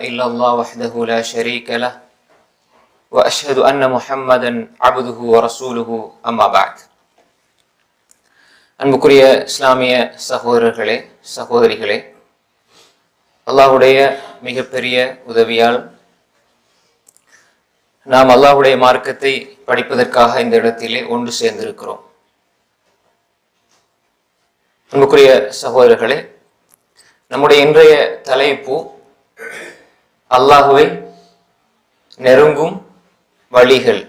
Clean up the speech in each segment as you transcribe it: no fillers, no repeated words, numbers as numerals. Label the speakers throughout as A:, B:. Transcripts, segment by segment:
A: إلا الله وحده لا شريك له وأشهد أن محمدا عبده ورسوله أما بعد. அன்புக்குரிய இஸ்லாமிய சகோதரர்களே சகோதரிகளே, அல்லாஹ்வுடைய மிகப்பெரிய உதவியால் நாம் அல்லாஹ்வுடைய மார்க்கத்தை படிப்பதற்காக இந்த இடத்திலே ஒன்று சேர்ந்திருக்கிறோம். அன்புக்குரிய சகோதரர்களே, நம்முடைய இன்றைய தலைப்பு அல்லாஹ்வை நெருங்கும் வழிகள்.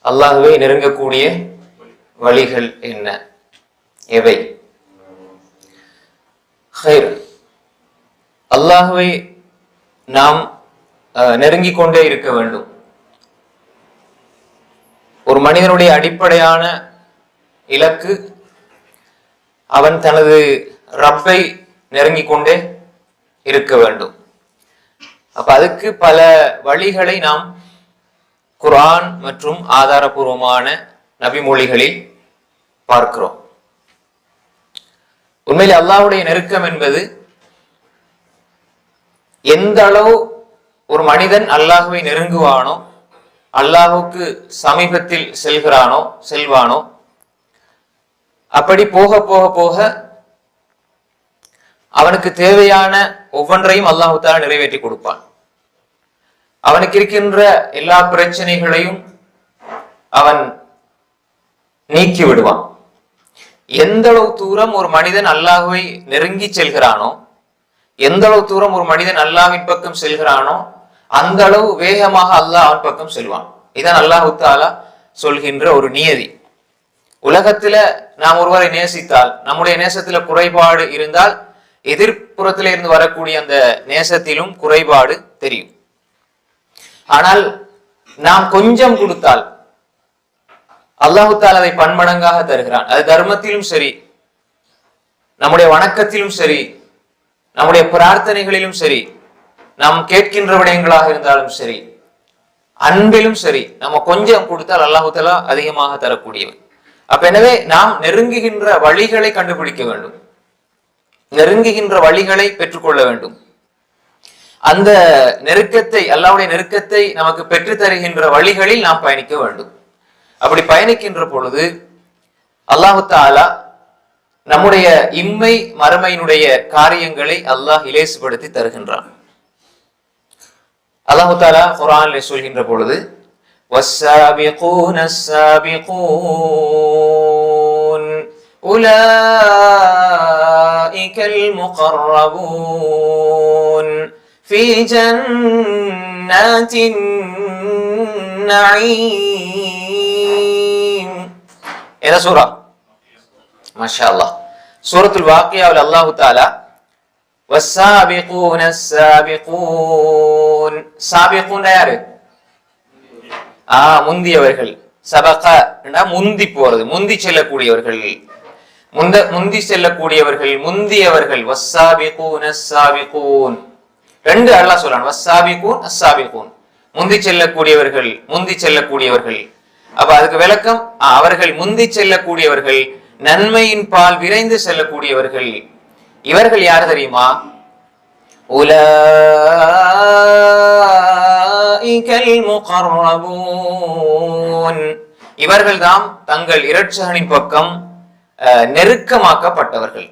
A: அல்லாஹ்வை நெருங்கக்கூடிய வழிகள் என்ன, எவை? அல்லாஹ்வை நாம் நெருங்கிக் கொண்டே இருக்க வேண்டும். ஒரு மனிதனுடைய அடிப்படையான இலக்கு அவன் தனது ரப்பை நெருங்கிக் கொண்டே இருக்க வேண்டும். அப்ப அதுக்கு பல வழிகளை நாம் குர்ஆன் மற்றும் ஆதாரபூர்வமான நபிமொழிகளில் பார்க்கிறோம். உண்மையில் அல்லாஹ்வுடைய நெருக்கம் என்பது எந்த அளவு ஒரு மனிதன் அல்லாஹ்வை நெருங்குவானோ, அல்லாஹ்வுக்கு சமீபத்தில் செல்வானோ, அப்படி போக போக போக அவனுக்கு தேவையான ஒவ்வொன்றையும் அல்லாஹ் தஆலா நிறைவேற்றி கொடுப்பான். அவனுக்கு இருக்கின்ற எல்லா பிரச்சனைகளையும் அவன் நீக்கி விடுவான். எந்த அளவு தூரம் ஒரு மனிதன் அல்லாஹ்வை நெருங்கி செல்கிறானோ, எந்த அளவு தூரம் ஒரு மனிதன் அல்லாஹ்வின் பக்கம் செல்கிறானோ, அந்த அளவு வேகமாக அல்லாஹ் அவன் பக்கம் செல்வான். இதான் அல்லாஹ் தஆலா சொல்கின்ற ஒரு நியதி. உலகத்துல நாம் ஒருவரை நேசித்தால், நம்முடைய நேசத்துல குறைபாடு இருந்தால், எதிர்ப்புறத்தில இருந்து வரக்கூடிய அந்த நேசத்திலும் குறைபாடு தெரியும். ஆனால் நாம் கொஞ்சம் கொடுத்தால் அல்லாஹ் தஆலா அதை பன்மடங்காக தருகிறான். அது தர்மத்திலும் சரி, நம்முடைய வணக்கத்திலும் சரி, நம்முடைய பிரார்த்தனைகளிலும் சரி, நாம் கேட்கின்ற விடயங்களாக இருந்தாலும் சரி, அன்பிலும் சரி, நம்ம கொஞ்சம் கொடுத்தால் அல்லாஹ் தஆலா அதிகமாக தரக்கூடியவர். அப்ப எனவே நாம் நெருங்குகின்ற வழிகளை கண்டுபிடிக்க வேண்டும், நெருங்குகின்ற வழிகளை பெற்றுக்கொள்ள வேண்டும். அந்த நெருக்கத்தை, அல்லாஹ்வுடைய நெருக்கத்தை நமக்கு பெற்று தருகின்ற வழிகளில் நாம் பயணிக்க வேண்டும். அப்படி பயணிக்கின்ற பொழுது அல்லாஹ் தஆலா நம்முடைய இம்மை மறுமையினுடைய காரியங்களை அல்லாஹ் இலேசுபடுத்தி தருகின்றான். அல்லாஹ் தஆலா குர்ஆனிலே சொல்கின்ற பொழுது வஸ்ஸாபிகூன ஸாபிகூன் உலாயிகல் முகர்ரபூன் ஃபீ ஜன்னாத்தின் நஈம். என்ன சூரா? மாஷா அல்லாஹ். சூரத்துல் வாக்கியாவில் அல்லாஹ் தஆலா வஸ்ஸாபிகூன ஸாபிகூன், சாபிகூன் யாரு? முந்தியவர்கள். சபக முந்தி போறது, முந்தி செல்லக்கூடியவர்கள், முந்தி செல்லக்கூடியவர்கள், முந்தியவர்கள். வஸ்ஸாபிகூன ஸாபிகூன் ரெண்டு அல்லாஹ் சொல்றான். வஸ்ஸாபிகூன் அஸ்ஸாபிகூன், முந்தி செல்லக்கூடியவர்கள், முந்தி செல்லக்கூடியவர்கள். அப்ப அதுக்கு விளக்கம், அவர்கள் முந்தி செல்லக்கூடியவர்கள், நன்மையின் பால் விரைந்து செல்லக்கூடியவர்கள். இவர்கள் யார் தெரியுமா? உலாயிகல் முகர்ரபூன், இவர்கள் தாம் தங்கள் இரட்சகனின் பக்கம் நெருக்கமாக்கப்பட்டவர்கள்.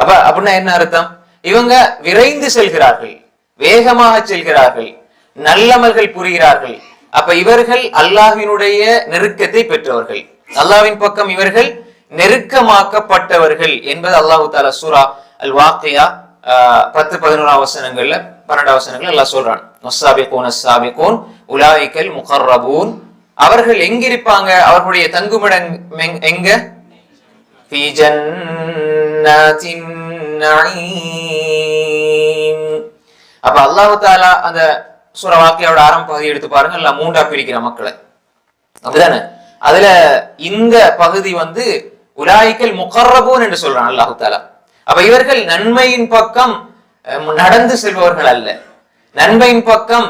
A: அப்ப அப்படின்னா என்ன அர்த்தம்? இவங்க விரைந்து செல்கிறார்கள், வேகமாக செல்கிறார்கள், நல்லமல்கள் புரிகிறார்கள். அப்ப இவர்கள் அல்லாஹ்வினுடைய நெருக்கத்தை பெற்றவர்கள், அல்லாஹ்வின் பக்கம் இவர்கள் நெருக்கமாக்கப்பட்டவர்கள் என்பது அல்லாஹ் தஆலா சூரா அல் வாக்கியா 10-11 வசனங்கள்ல 12 வசனங்கள் அல்லாஹ் சொல்றான். வஸ்ஸாபிகூன ஸாபிகூன் உலாயிகல் முகர்ரபூன், அவர்கள் எங்க இருப்பாங்க? அவர்களுடைய தங்குமிடம் எங்க? ஃபீ ஜன்னாத்தின் நஈம். அப்ப அல்லாஹ் தஆலா அந்த சூரா வாக்கியாவோட ஆரம்ப பகுதி எடுத்து பாருங்க, எல்லாம் மூன்றா பிரிக்கிற மக்களை, அப்படிதானே? அதுல இந்த பகுதி உலாயிகல் முகர்ரபூன் என்று சொல்றான் அல்லாஹ் தஆலா. அப்ப இவர்கள் நன்மையின் பக்கம் நடந்து செல்பவர்கள் அல்ல, நன்மையின் பக்கம்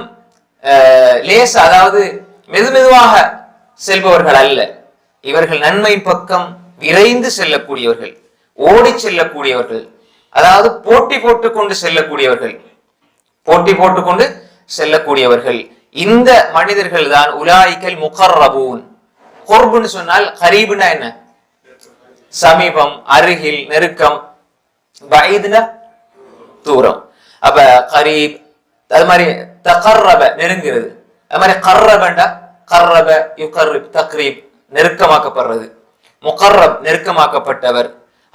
A: லேச, அதாவது மெதுமெதுவாக செல்பவர்கள் அல்ல. இவர்கள் நன்மையின் பக்கம் விரைந்து செல்லக்கூடியவர்கள், ஓடி செல்லக்கூடியவர்கள். அதாவது போட்டி போட்டுக்கொண்டு செல்லக்கூடியவர்கள், போட்டி போட்டுக்கொண்டு செல்லக்கூடியவர்கள். இந்த மனிதர்கள் தான் உலாயிக்கல் முகர்ரபூன். குர்புன்னு சொன்னால் கரீபுனா என்ன? சமீபம், அருகில், நெருக்கம். பஈத்னா தூரம். அப்ப கரீப் அது மாதிரி தகர்ரப நெருங்கிறது. அது மாதிரி கர்ரபண்டா கர்ரப யுகர்ரிப் தக்ரீப் நெருக்கமாக்கப்படுறது. முகர்ரப் நெருக்கமாக்கப்பட்டவர்.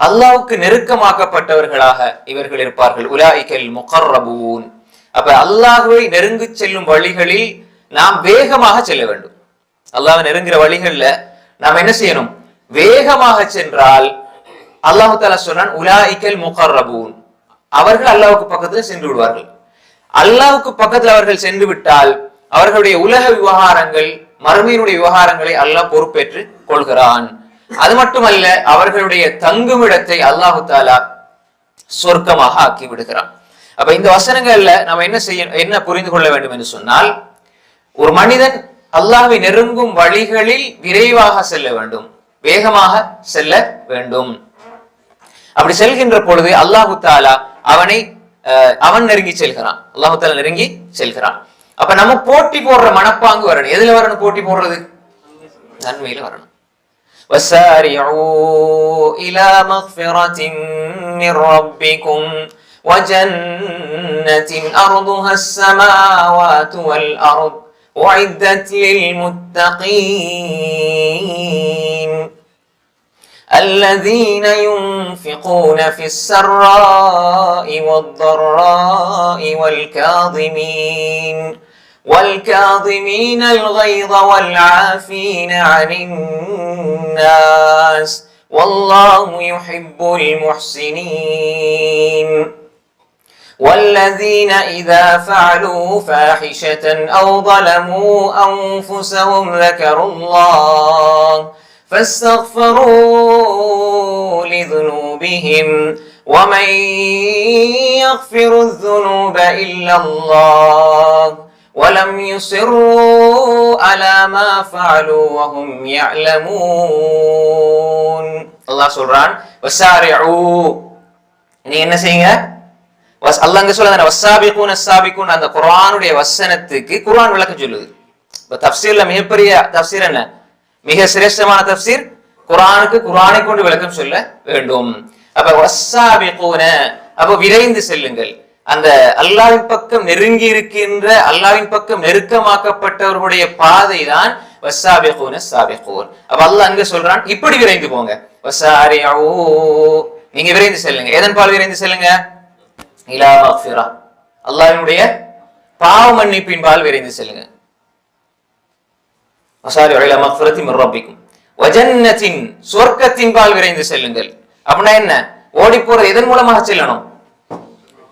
A: அல்லாஹ்வுக்கு நெருக்கமாக்கப்பட்டவர்களாக இவர்கள் இருப்பார்கள். உலாயிக்கல் முகர்ரபூன். அப்ப அல்லாஹ்வை நெருங்கி செல்லும் வழிகளில் நாம் வேகமாக செல்ல வேண்டும். அல்லாஹ்வை நெருங்குற வழிகள்ல நாம் என்ன செய்யணும்? வேகமாக சென்றால் அல்லாஹ் தஆலா சொல்றான் உலாயிக்கல் முகர்ரபூன், அவர்கள் அல்லாஹ்வுக்கு பக்கத்துல சென்று விடுவார்கள். அல்லாஹ்வுக்கு பக்கத்துல அவர்கள் சென்று விட்டால் அவர்களுடைய உலக விவகாரங்கள், மறுமையினுடைய விவகாரங்களை அல்லாஹ் பொறுப்பேற்று கொள்கிறான். அது மட்டுமல்ல, அவர்களுடைய தங்குமிடத்தை அல்லாஹு தஆலா சொர்க்கமாக ஆக்கி விடுகிறான். அப்ப இந்த வசனங்கள்ல நம்ம என்ன புரிந்து கொள்ள வேண்டும் என்று சொன்னால், ஒரு மனிதன் அல்லாஹ்வை நெருங்கும் வழிகளில் விரைவாக செல்ல வேண்டும், வேகமாக செல்ல வேண்டும். அப்படி செல்கின்ற பொழுது அல்லாஹு தஆலா அவன் நெருங்கி செல்கிறான். அல்லாஹு தஆலா நெருங்கி செல்கிறான். அப்ப நம்ம போட்டி போடுற மனப்பாங்கு வரணும். எதுல வரணும் போட்டி போடுறது? நன்மையில வரணும். وَسَارِعُوا إِلَى مَغْفِرَةٍ مِّن رَّبِّكُمْ وَجَنَّةٍ أَرْضُهَا السَّمَاوَاتُ وَالْأَرْضُ أُعِدَّتْ لِلْمُتَّقِينَ الَّذِينَ يُنفِقُونَ فِي السَّرَّاءِ وَالضَّرَّاءِ والكاظمين الغيظ والعافين عن الناس والله يحب المحسنين والذين إذا فعلوا فاحشة أو ظلموا أنفسهم ذكروا الله فاستغفروا لذنوبهم ومن يغفر الذنوب إلا الله وَلَمْ يُصِرُّوا عَلَى مَا فَعَلُوا وَهُمْ يَعْلَمُونَ. அல்லாஹ் சொல்றான் வஸாரிஉ, நீ என்ன செய்யுங்க? அல்லாஹ் அங்க சொல்றான் வஸாபிகூன ஸாபிகூன். அந்த குர்ஆனுடைய வசனத்துக்கு குர்ஆன் விளக்கம் சொல்லுது. இப்ப தஃப்சீர்ல மிகப்பெரிய தஃப்சீர் என்ன? மிக சிரேஷ்டமான தஃப்சீர் குர்ஆனுக்கு குர்ஆனை கொண்டு விளக்கம் சொல்ல வேண்டும். அப்ப வஸாபிகூன, அப்ப விரைந்து செல்லுங்கள். அந்த அல்லாஹ்வின் பக்கம் நெருங்கி இருக்கின்ற, அல்லாஹ்வின் பக்கம் நெருக்கமாக்கப்பட்டவர்களுடைய பாதை தான் வஸாபிகூன ஸாபிகூன். அப்ப அல்லாஹ் அங்க சொல்றான் இப்படி விரைந்து போங்க. வஸாரிஉ, நீங்க விரைந்து செல்லுங்க. எதன் பால் விரைந்து செல்லுங்க? இலா மக்ஃபிரா, அல்லாஹ்வினுடைய பாவ மன்னிப்பின் பால் விரைந்து செல்லுங்க. வஸாரிஉ இலா மக்ஃபிரத்தி மின் ரப்பிக்கும் வ ஜன்னத்தின், சொர்க்கத்தின் பால் விரைந்து செல்லுங்கள். அப்படின்னா என்ன? ஓடி போறது எதன் மூலமாக செல்லணும்?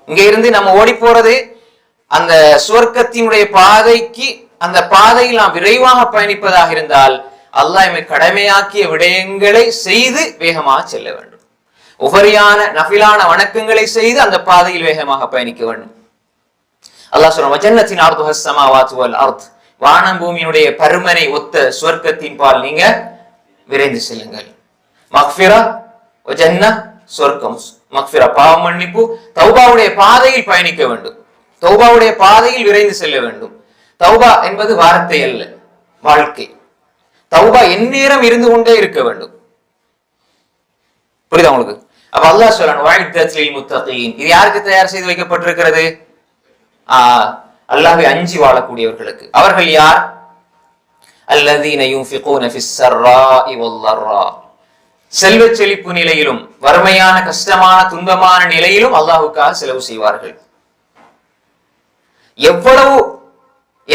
A: இங்க இருந்து நம்ம ஓடி போறது அந்த சுவர்க்கத்தினுடைய பாதைக்கு. அந்த பாதையில் நாம் விரைவாக பயணிப்பதாக இருந்தால் அல்லாஹ் எம்மை கடமையாக்கிய விடயங்களை செய்து வேகமாக செல்ல வேண்டும். உபரியான நஃபிலான வணக்கங்களை செய்து அந்த பாதையில் வேகமாக பயணிக்க வேண்டும். அல்லாஹ் சொல்றான் வஜன்னத்தின் அர்துஹஸ் ஸமாவாத்து வல் அர்த், வானம் பூமியினுடைய பருமனை ஒத்த சுவர்க்கத்தின் பால் நீங்க விரைந்து செல்லுங்கள். மக்ஃபிரா வஜன்ன, சொர்க்கம், மக்ஃபிரா பாவ மன்னிப்பு. தௌபாவுடைய பாதையில் பயணிக்க வேண்டும், தௌபாவுடைய பாதையில் விரைந்து செல்ல வேண்டும். தௌபா என்பது வார்த்தை அல்ல, வாழ்க்கை. தௌபா எந்நேரம் இருந்து கொண்டே இருக்க வேண்டும். புரியுதா உங்களுக்கு? அப்ப அல்லாஹ் சொல்றான் வஅஇத்தத் லில் முத்தகீன், இது யாருக்கு தயார் செய்து வைக்கப்பட்டிருக்கிறது? அல்லாஹ்வை அஞ்சி வாழக்கூடியவர்களுக்கு. அவர்கள் யார்? அல்லதீன யுன்ஃபிகூன ஃபிஸ் ஸர்ராஇ வல் ضர்ரா, செல்வ செழிப்பு நிலையிலும் வறுமையான கஷ்டமான துன்பமான நிலையிலும் அல்லாஹ்வுக்காக செலவு செய்வார்கள். எவ்வளவு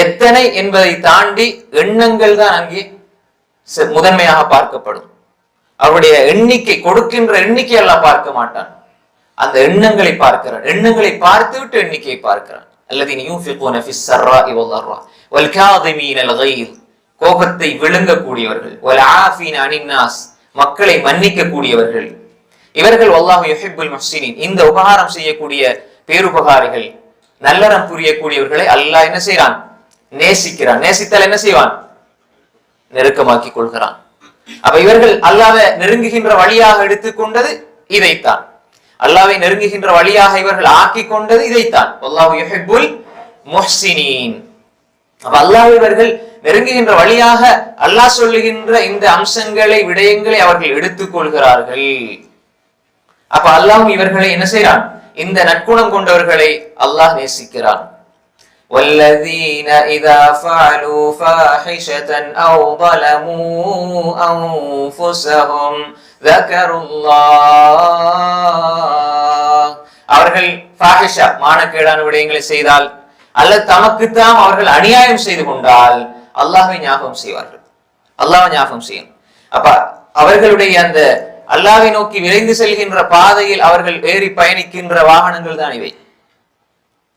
A: எத்தனை என்பதை தாண்டி எண்ணங்கள் தான் அங்கே முதன்மையாக பார்க்கப்படும். அவருடைய எண்ணிக்கை, கொடுக்கின்ற எண்ணிக்கை எல்லாம் பார்க்க மாட்டான், அந்த எண்ணங்களை பார்க்கிறான். எண்ணங்களை பார்த்துவிட்டு எண்ணிக்கையை பார்க்கிறான். அல்லதீன யுன்ஃபிகூன ஃபிஸ் ஸர்ராஇ வல் ضர்ரா வல் காதிமீனல் கய்ஸ், கோபத்தை விழுங்கக்கூடியவர்கள். வல் ஆஃபீன அனின் நாஸ், மக்களை மன்னிக்க கூடியவர்கள். இவர்கள் வல்லாஹு யுஹிப்புல் முஹ்சினீன், இந்த உபகாரம் செய்யக்கூடிய பேருபகாரிகள், நல்லறம் புரியக்கூடியவர்களை அல்லாஹ் என்ன செய்யறான்? நேசிக்கிறான். நேசித்தால் என்ன செய்வான்? நெருக்கமாக்கி கொள்கிறான். அப்ப இவர்கள் அல்லாஹ்வை நெருங்குகின்ற வழியாக எடுத்துக்கொண்டது இதைத்தான். அல்லாஹ்வை நெருங்குகின்ற வழியாக இவர்கள் ஆக்கி கொண்டது இதைத்தான். வல்லாஹு யுஹிப்புல் முஹ்சினீன். அல்லாஹ் இவர்கள் நெருங்குகின்ற வழியாக அல்லாஹ் சொல்லுகின்ற இந்த அம்சங்களை விடயங்களை அவர்கள் எடுத்துக் கொள்கிறார்கள். அப்ப அல்லாஹ் இவர்களை என்ன செய்யறான்? இந்த நற்குணம் கொண்டவர்களை அல்லாஹ் நேசிக்கிறான். والذين إذا فعلوا فاحشة أو ظلموا أنفسهم ذكروا الله. அவர்கள் ஃபாஹிஷா மானக்கேடான விடயங்களை செய்தால் அல்லது தமக்குத்தாம் அவர்கள் அநியாயம் செய்து கொண்டால் அல்லாஹ்வை ஞாபகம் செய்வார்கள். அல்லாஹ்வை ஞாபகம் செய்யும். அப்ப அவர்களுடைய அந்த அல்லாஹ்வை நோக்கி விரைந்து செல்கின்ற பாதையில் அவர்கள் ஏறி பயணிக்கின்ற வாகனங்கள் தான் இவை.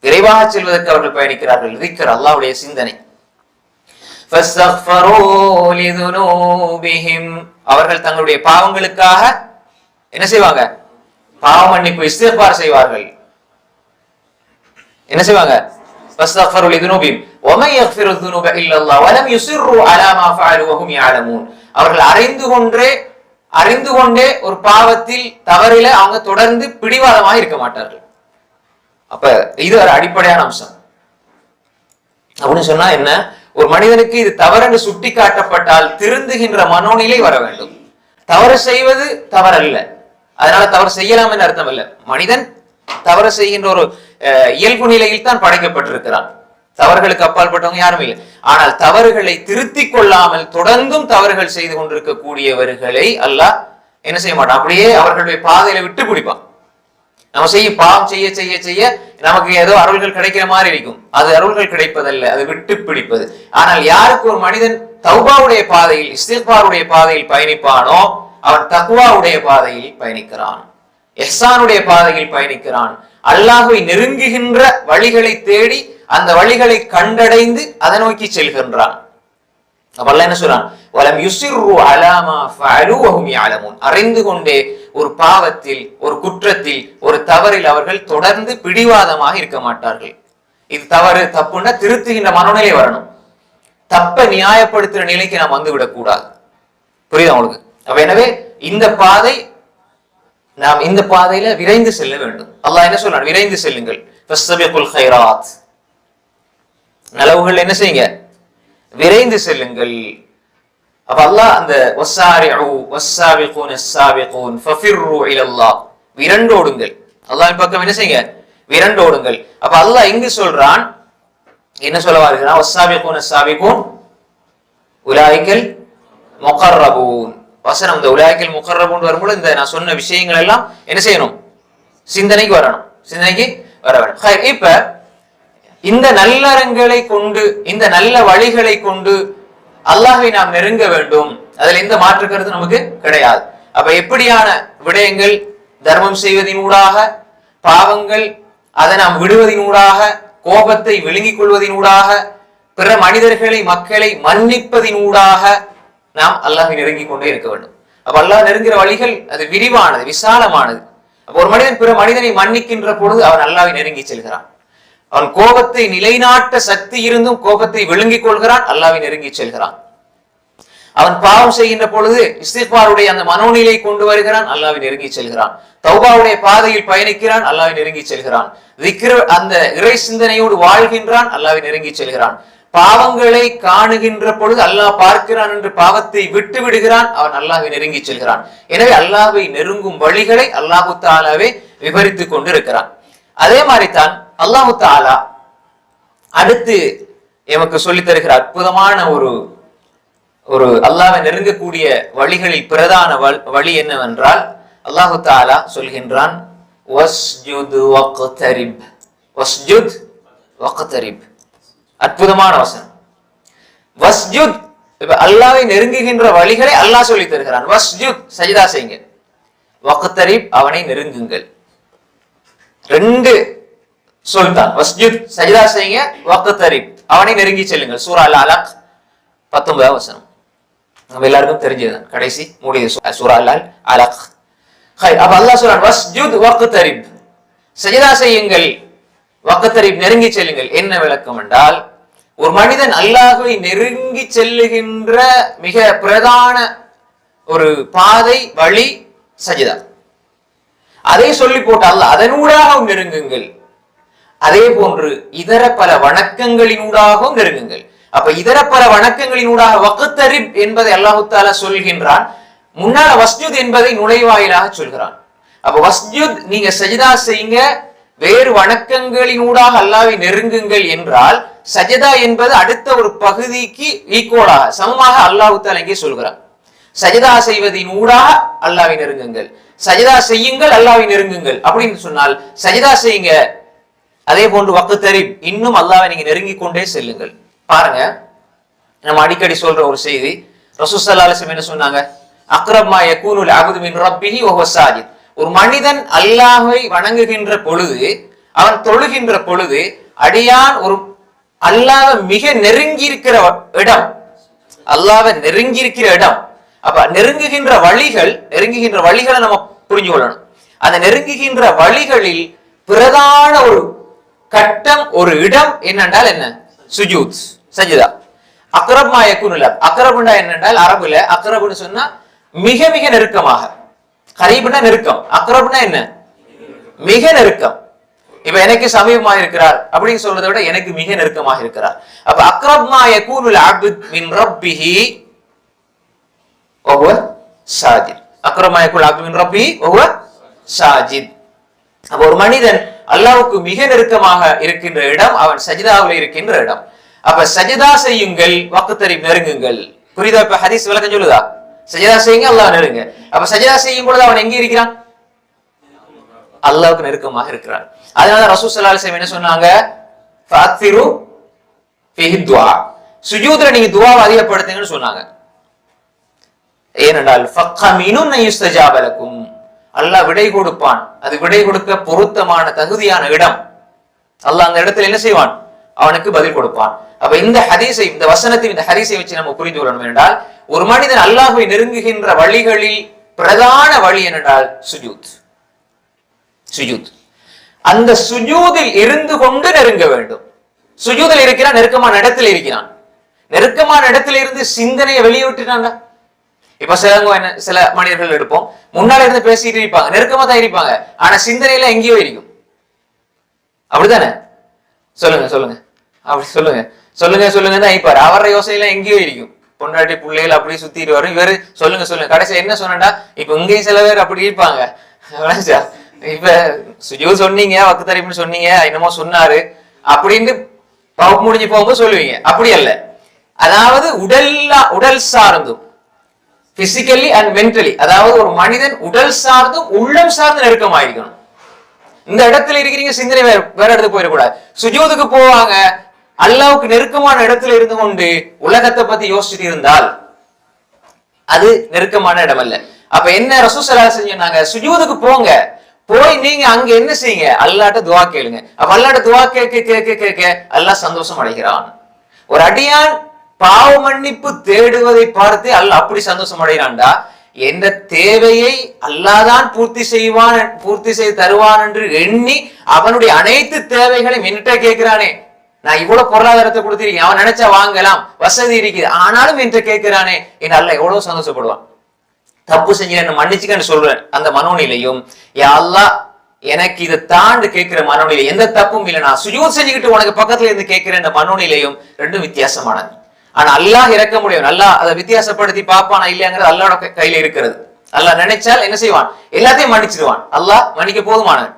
A: விரைவாக செல்வதற்கு அவர்கள் பயணிக்கிறார்கள். திக்ர், அல்லாஹ்வுடைய சிந்தனை. அவர்கள் தங்களுடைய பாவங்களுக்காக என்ன செய்வாங்க? பாவ மன்னிப்பு இஸ்திக்பார் செய்வார்கள். என்ன செய்வாங்க? فاستغفروا لذنوبهم ومن يغفر الذنوب الا الله ولم يصروا على ما فعلوا وهم يعلمون. அவர்கள் அறிந்து கொண்டே ஒரு பாவத்தில் தவறில அவங்க தொடர்ந்து பிடிவாதமாக இருக்க மாட்டார்கள். அப்ப இது ஒரு அடிப்படையான அம்சம். அப்படின்னு சொன்னா என்ன? ஒரு மனிதனுக்கு இது தவறு சுட்டி காட்டப்பட்டால் திருந்துகின்ற மனோநிலை வர வேண்டும். தவறு செய்வது தவறல்ல, அதனால தவறு செய்யலாம் என்று அர்த்தம் அல்ல. மனிதன் தவறு செய்கின்ற ஒரு இயல்பு நிலையில் தான் படைக்கப்பட்டிருக்கிறான். தவறுகளுக்கு அப்பாற்பட்டவங்க யாரும் இல்லை. ஆனால் தவறுகளை திருத்திக் கொள்ளாமல் தொடர்ந்தும் தவறுகள் செய்து கொண்டிருக்க கூடியவர்களை அல்லாஹ் என்ன செய்ய மாட்டான்? அப்படியே அவர்களுடைய பாதையில விட்டு பிடிப்பான். நம்ம பாவம் செய்ய செய்ய செய்ய நமக்கு ஏதோ அருள்கள் கிடைக்கிற மாதிரி இருக்கும். அது அருள்கள் கிடைப்பதல்ல, அது விட்டு பிடிப்பது. ஆனால் யாருக்கு ஒரு மனிதன் தௌபாவுடைய பாதையில் இஸ்திக்பாருடைய பாதையில் பயணிப்பானோ அவன் தக்வாவுடைய பாதையில் பயணிக்கிறான், இஹ்சானுடைய பாதையில் பயணிக்கிறான். அல்லாஹ்வை நெருங்குகின்ற வழிகளை தேடி அந்த வழிகளை கண்டடைந்து அதை நோக்கி செல்கின்றான். அல்லாஹ் என்ன சொல்றான்? வலம் யுஸிர்ரு அலா மா ஃபஅலு வஹும் யஅலமூன். அறிந்து கொண்டே ஒரு பாவத்தில், ஒரு குற்றத்தில், ஒரு தவறில் அவர்கள் தொடர்ந்து பிடிவாதமாக இருக்க மாட்டார்கள். இது தவறு தப்புன்னா திருத்துகின்ற மனநிலை வரணும். தப்ப நியாயப்படுத்துற நிலைக்கு நாம் வந்து விடக்கூடாது. புரியுதா உங்களுக்கு? எனவே இந்த பாதை, நாம் இந்த பாதையில விரைந்து செல்ல வேண்டும். அல்லாஹ் என்ன சொல்றான்? விரைந்து செல்லுங்கள். ஃபஸ்தபிகுல் கைராத், நலவுகள் என்ன செய்யுங்க? விரைந்து செல்லுங்கள். அப்ப அல்லாஹ் அந்த வஸ்ஸாரிஉ வஸ்ஸாபிகூன ஸாபிகூன் ஃபஃபிர்ரு இலல்லாஹ், விரண்டோடுங்கள். அல்லாஹ்வின் பக்கம் என்ன செய்யுங்க? விரண்டோடுங்கள். அப்ப அல்லாஹ் எங்கு சொல்றான்? என்ன சொல்ல வருகிறான்? வஸ்ஸாபிகூன ஸாபிகூன் உலாயிகல் முகர்ரபூன். வசனம் இந்த உலாயிகல் முகர்ரபூன் வரும்போது இந்த நான் சொன்ன விஷயங்கள் எல்லாம் என்ன செய்யணும்? சிந்தனைக்கு வரணும், சிந்தனைக்கு வர வேண்டும். இப்ப இந்த நல்லறங்களை கொண்டு, இந்த நல்ல வழிகளை கொண்டு அல்லாஹ்வை நாம் நெருங்க வேண்டும். அதுல எந்த மாற்று கருத்து நமக்கு கிடையாது. அப்ப எப்படியான விடயங்கள்? தர்மம் செய்வதினூடாக, பாவங்கள் அதை நாம் விடுவதினூடாக, கோபத்தை விழுங்கிக் கொள்வதினூடாக, பிற மனிதர்களை மக்களை மன்னிப்பதினூடாக நாம் அல்லாஹ்வை நெருங்கிக் கொண்டே இருக்க வேண்டும். அப்ப அல்லாஹ் நெருங்குகிற வழிகள் அது விரிவானது, விசாலமானது. அப்ப ஒரு மனிதன் பிற மனிதனை மன்னிக்கின்ற பொழுது அவன் அல்லாஹ்வை நெருங்கி செல்கிறான். அவன் கோபத்தை நிலைநாட்ட சக்தி இருந்தும் கோபத்தை விழுங்கிக் கொள்கிறான், அல்லாஹ்வை நெருங்கி செல்கிறான். அவன் பாவம் செய்கின்ற பொழுது இஸ்திக்பாருடைய அந்த மனோநிலை கொண்டு வருகிறான், அல்லாஹ்வை நெருங்கி செல்கிறான். தௌபாவுடைய பாதையில் பயணிக்கிறான், அல்லாஹ்வை நெருங்கி செல்கிறான். திக்ர் அந்த இறை சிந்தனையோடு வாழ்கின்றான், அல்லாஹ்வை நெருங்கி செல்கிறான். பாவங்களை காணுகின்ற பொழுது அல்லாஹ் பார்க்கிறான் என்று பாவத்தை விட்டு விடுகிறான், அவன் அல்லாஹ்வை நெருங்கி செல்கிறான். எனவே அல்லாஹ்வை நெருங்கும் வழிகளை அல்லாஹு தஆலாவே விவரித்துக் கொண்டு இருக்கிறான். அதே மாதிரிதான் அல்லாஹு தஆலா அடுத்து எமக்கு சொல்லி தருகிற அற்புதமான ஒரு அல்லாஹ்வை நெருங்கக்கூடிய வழிகளில் பிரதான வழி என்னவென்றால், அல்லாஹு தஆலா சொல்கின்றான், வஸ்ஜுத் வக்தரிப். வஸ்ஜுத் வக்தரிப், அற்புதமான வசனம். வஸ்ஜுத், அல்லாஹ்வை நெருங்குகின்ற வழிகளை அல்லாஹ் சொல்லி தருகிறான். வஸ்ஜுத், சஜ்தா செய்யுங்க. வக்தரிப், அவனை நெருங்குங்கள். ரெண்டு சொல்தான். வஸ்ஜுத், சஜ்தா செய்யுங்க. வக்தரிப், அவனை நெருங்கி செல்லுங்கள். சூரா அல் அலக் 19வது வசனம். நம்ம எல்லாருக்கும் தெரிஞ்சதுதான், கடைசி மூடிய சூரா அல் அலக். அப்ப அல்லாஹ் சொல்றான், வஸ்ஜுத் வக்தரிப், சஜ்தா செய்யுங்கள், வக்தரிப், நெருங்கி செல்லுங்கள். என்ன விளக்கம் என்றால், ஒரு மனிதன் அல்லாஹ்வை நெருங்கி செல்லுகின்ற மிக பிரதான ஒரு பாதை, வழி சஜ்தா. அதை சொல்லி போட்டு அல்லாஹ் அதனூடாகவும் நெருங்குங்கள். அதே போன்று இதர பல வணக்கங்களினூடாகவும் நெருங்குங்கள். அப்ப இதர பல வணக்கங்களினூடாக வக்தரிப் என்பதை அல்லாஹு தஆலா சொல்கின்றான். முன்னால வஸ்ஜுத் என்பதை நுழைவாயிலாக சொல்கிறான். அப்ப வஸ்ஜுத் நீங்க சஜிதா செய்யுங்க, வேறு வணக்கங்களினூடாக அல்லாஹ்வை நெருங்குங்கள் என்றால் சஜதா என்பது அடுத்த ஒரு பகுதிக்கு ஈக்குவலாக சமமாக அல்லாஹ் தஆலா இங்கே சொல்கிறான். சஜதா செய்வதின் ஊடாக அல்லாஹ்வை நெருங்குங்கள், சஜதா செய்யுங்கள் அல்லாஹ்வை நெருங்குங்கள் அப்படின்னு சொன்னால் சஜதா செய்யுங்க. அதே போன்று வக்தரிப் இன்னும் அல்லாஹ்வை நீங்க நெருங்கி கொண்டே செல்லுங்கள். பாருங்க, நம்ம அடிக்கடி சொல்ற ஒரு செய்தி, ரசூல் ஸல்லல்லாஹு அலைஹி வஸல்லம் என்ன சொன்னாங்க? அக்ரப் மா யகூனுல் அப்து மின் ரப்பிஹி வஹுவ சாஜித். ஒரு மனிதன் அல்லாஹ்வை வணங்குகின்ற பொழுது, அவன் தொழுகின்ற பொழுது, அடியான் ஒரு அல்லாஹ்வை மிக நெருங்கி இருக்கிற இடம், அல்லாஹ்வை நெருங்கி இருக்கிற இடம். அப்ப நெருங்குகின்ற வழிகளை நம்ம புரிஞ்சு கொள்ளணும். அந்த நெருங்குகின்ற வழிகளில் பிரதான ஒரு கட்டம், ஒரு இடம் என்னென்றால் என்ன? சுஜூத், சஜிதா. அக்ரப் மா யகூனுல் அப்து, அக்ரப்னா என்னென்றால் அரபுல அக்ரப்னு சொன்னா மிக மிக நெருக்கமாக, கரீப்னா நெருக்கம், அக்ரப்னா என்ன? மிக நெருக்கம். இப்ப எனக்கு சமீபமாக இருக்கிறார் அப்படின்னு சொல்றதை விட எனக்கு மிக நெருக்கமாக இருக்கிறார். அப்ப அக்ரப் மா யகூனுல் அப்து மின் ரப்பிஹி வஹுவ சாஜித். அக்ரப் மா யகூனுல் அப்து மின் ரப்பிஹி வஹுவ சாஜித். அப்ப ஒரு மனிதன் அல்லாஹ்வுக்கு மிக நெருக்கமாக இருக்கின்ற இடம் அவன் சஜிதாவில் இருக்கின்ற இடம். அப்ப சஜிதா செய்யுங்கள், வக்தரிப் நெருங்குங்கள். புரியுதா? இப்ப ஹதீஸ் விளக்கம் சொல்லுதா? சஜிதா செய்யுங்க, அல்லாஹ் நெருங்க. அப்ப சஜிதா செய்யும் பொழுது அவன் எங்க இருக்கிறான்? அல்லாஹ்வுக்கு நெருக்கமாக இருக்கிறான். அதனால ரசூல் ஸல்லல்லாஹு அலைஹி வஸல்லம் என்ன சொன்னாங்க? ஃபஅக்திரு ஃபீஹி துஆ, சுஜூத்ல நீங்க துஆவை அதிகப்படுத்துங்கன்னு சொன்னாங்க. ஏனென்றால் ஃபக்கமினுன் யுஸ்தஜாப லக்கும், அல்லாஹ் விடை கொடுப்பான். அது விடை கொடுக்க பொருத்தமான தகுதியான இடம். அல்லாஹ் அந்த இடத்துல என்ன செய்வான்? அவனுக்கு பதில் கொடுப்பான். அப்ப இந்த ஹதீஸை, இந்த வசனத்தை, இந்த ஹதீஸை வச்சு நம்ம புரிந்து கொள்ளணும் என்றால், ஒரு மனிதன் அல்லாஹ்வை நெருங்குகின்ற வழிகளில் பிரதான வழி என்னென்றால் சுஜூத். சுஜூத். அந்த சுஜூதில் இருந்து கொண்டு நெருங்க வேண்டும். சுஜூதில் இருக்கிறான், நெருக்கமான இடத்துல இருக்கிறான். நெருக்கமான இடத்துல இருந்து சிந்தனையை வெளியிட்டுட்டாங்க. இப்ப சில மனிதர்கள் எடுப்போம், முன்னால இருந்து பேசிட்டு இருப்பாங்க, நெருக்கமா தான் இருப்பாங்க, ஆனா சிந்தனையில எங்கேயோ இருக்கும். அப்படித்தானே? சொல்லுங்க சொல்லுங்க, அப்படி சொல்லுங்க சொல்லுங்க சொல்லுங்க தான் இருப்பாரு. அவர யோசனையில எங்கேயோ இருக்கும். பொண்டாட்டி பிள்ளைகள் அப்படி சுத்திட்டு வரும். இவரு சொல்லுங்க சொல்லுங்க, கடைசி என்ன சொன்னா, இப்ப இங்கேயும் சில பேர் அப்படி இருப்பாங்க. இப்ப சுஜூத் சொன்னீங்க, வக்தரிப்னு சொன்னீங்க, என்னமோ சொன்னாரு அப்படின்னு முடிஞ்சு போகும்போது சொல்லுவீங்க. அப்படி அல்ல. அதாவது உடல் சார்ந்தும், பிசிக்கலி அண்ட் மென்டலி, அதாவது ஒரு மனிதன் உடல் சார்ந்தும் உள்ளம் சார்ந்து நெருக்கமாயிருக்கணும். இந்த இடத்துல இருக்கிறீங்க, சிந்தனை வேற இடத்துக்கு போயிடக்கூடாது. சுஜூதுக்கு போவாங்க, அல்லாஹ்வுக்கு நெருக்கமான இடத்துல இருந்து கொண்டு உலகத்தை பத்தி யோசிச்சுட்டு இருந்தால் அது நெருக்கமான இடம் அல்ல. அப்ப என்ன ரசூல் ஸல்லல்லாஹு அலைஹி வஸல்லம் சொன்னாங்க? சுஜூதுக்கு போங்க, போய் நீங்க அங்க என்ன செய்யுங்க? அல்லாஹ்ட்ட துஆ கேளுங்க. அப்ப அல்லாஹ்ட்ட துஆ கேட்க அல்லாஹ் சந்தோஷம் அடைகிறான். ஒரு அடியான் பாவ மன்னிப்பு தேடுவதை பார்த்து அல்லாஹ் அப்படி சந்தோஷம் அடைகிறான்டா, என்ற தேவையை அல்லாஹ்தான் பூர்த்தி செய்து தருவான் என்று எண்ணி அவனுடைய அனைத்து தேவைகளையும் என்கிட்ட கேட்கிறானே. நான் இவ்வளவு பொருளாதாரத்தை கொடுத்திருக்கேன், அவன் நினைச்சா வாங்கலாம், வசதி இருக்குது, ஆனாலும் என்கிட்ட கேட்கிறானே என்று அல்லாஹ் எவ்வளவு சந்தோஷப்படுவான். தப்பு செஞ்சு மன்னிச்சுக்கன்னு சொல்றேன் அந்த மனோநிலையும், யா அல்லாஹ் எனக்கு இதை தாண்டு கேட்கிற மனோநிலை, எந்த தப்பும் இல்லை, நான் சுஜூத் செஞ்சுக்கிட்டு உனக்கு பக்கத்துல இருந்து கேட்கிற இந்த மனோநிலையும் ரெண்டும் வித்தியாசமானது. ஆனா அல்லாஹ் இறக்க முடியும், அல்லாஹ் அதை வித்தியாசப்படுத்தி பார்ப்பானா இல்லையாங்கிறது அல்லாஹ்வோட கையில இருக்கிறது. அல்லாஹ் நினைச்சால் என்ன செய்வான்? எல்லாத்தையும் மன்னிச்சிடுவான். அல்லாஹ் மன்னிக்க போதுமானவன்.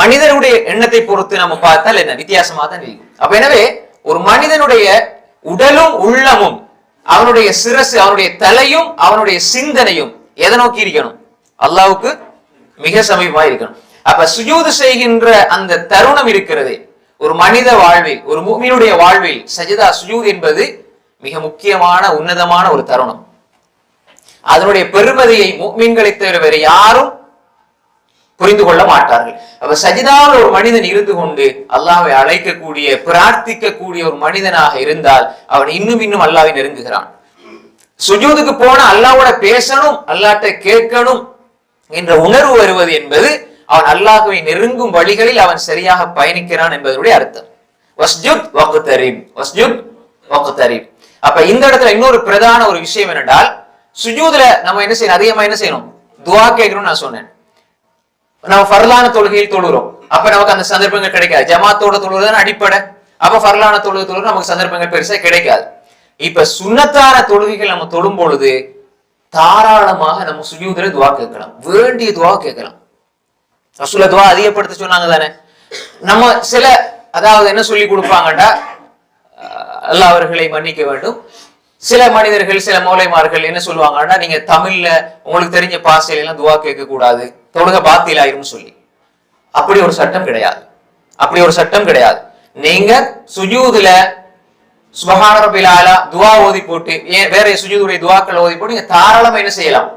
A: மனிதனுடைய எண்ணத்தை பொறுத்து நம்ம பார்த்தால் என்ன வித்தியாசமா தான் இருக்கும். அப்ப எனவே ஒரு மனிதனுடைய உடலும் உள்ளமும், அவனுடைய சிரசு, அவனுடைய தலையும், அவனுடைய சிந்தனையும் எதை நோக்கி இருக்கணும்? அல்லாஹ்வுக்கு மிக சமீபமா இருக்கணும். அப்ப சுஜூது செய்கின்ற அந்த தருணம் இருக்கிறது ஒரு மனித வாழ்வில், ஒரு முஃமினுடைய வாழ்வில் சஜிதா சுஜூத் என்பது மிக முக்கியமான உன்னதமான ஒரு தருணம். அதனுடைய பெருமதியை முஃமின்களை தவிர வேறு யாரும் புரிந்து கொள்ள மாட்டார்கள். அப்ப சஜிதாவில் ஒரு மனிதன் இருந்து கொண்டு அல்லாஹ்வை அழைக்கக்கூடிய, பிரார்த்திக்கக்கூடிய ஒரு மனிதனாக இருந்தால் அவன் இன்னும் இன்னும் அல்லாஹ்வை நெருங்குகிறான். சுஜூதுக்கு போன அல்லாஹ்வோட பேசணும், அல்லாஹ்ட்ட கேட்கணும் என்ற உணர்வு வருவது என்பது அவன் அல்லாஹ்வை நெருங்கும் வழிகளில் அவன் சரியாக பயணிக்கிறான் என்பதனுடைய அர்த்தம். வஸ்ஜுத் வக்தரிப், வஸ்ஜுத் வக்தரிப். அப்ப இந்த இடத்துல இன்னொரு பிரதான ஒரு விஷயம் என்னென்றால், சுஜூதுல நம்ம என்ன செய்யணும்? அதிகமா என்ன செய்யணும்? துஆ கேட்கணும்னு நான் சொன்னேன். நம்ம ஃபர்லான தொழுகையில் தொழுகிறோம், அப்ப நமக்கு அந்த சந்தர்ப்பங்கள் கிடைக்காது. ஜமாத்தோட தொழுகிறதான் அடிப்படை. அப்ப ஃபர்லான தொழுகை நமக்கு சந்தர்ப்பங்கள் பெருசா கிடைக்காது. இப்ப சுன்னத்தான தொழுகைகள் நம்ம தொழும் பொழுது தாராளமாக நம்ம சுஜூதுல துவா கேட்கலாம், வேண்டிய துவா கேட்கலாம். ரசூலுல்லாஹ் துவா அதிகப்படுத்த சொன்னாங்க தானே. நம்ம சில அதாவது என்ன சொல்லி கொடுப்பாங்கடா, அல்லாஹ் அவர்களை மன்னிக்க வேண்டும், சில மனிதர்கள் சில மௌலைமார்கள் என்ன சொல்லுவாங்கன்னா, நீங்க தமிழ்ல உங்களுக்கு தெரிஞ்ச பாசையில எல்லாம் துவா கேட்க கூடாது, தொழுக பாத்தில் ஆயிரும் சொல்லி. அப்படி ஒரு சட்டம் கிடையாது, அப்படி ஒரு சட்டம் கிடையாது. நீங்க சுஜூதுல சுப்ஹான ரப்பில் ஆலா துவா ஓதி போட்டு வேற சுஜூதுடைய துவாக்கள் ஓதி போட்டு நீங்க தாராளமா என்ன செய்யலாம்,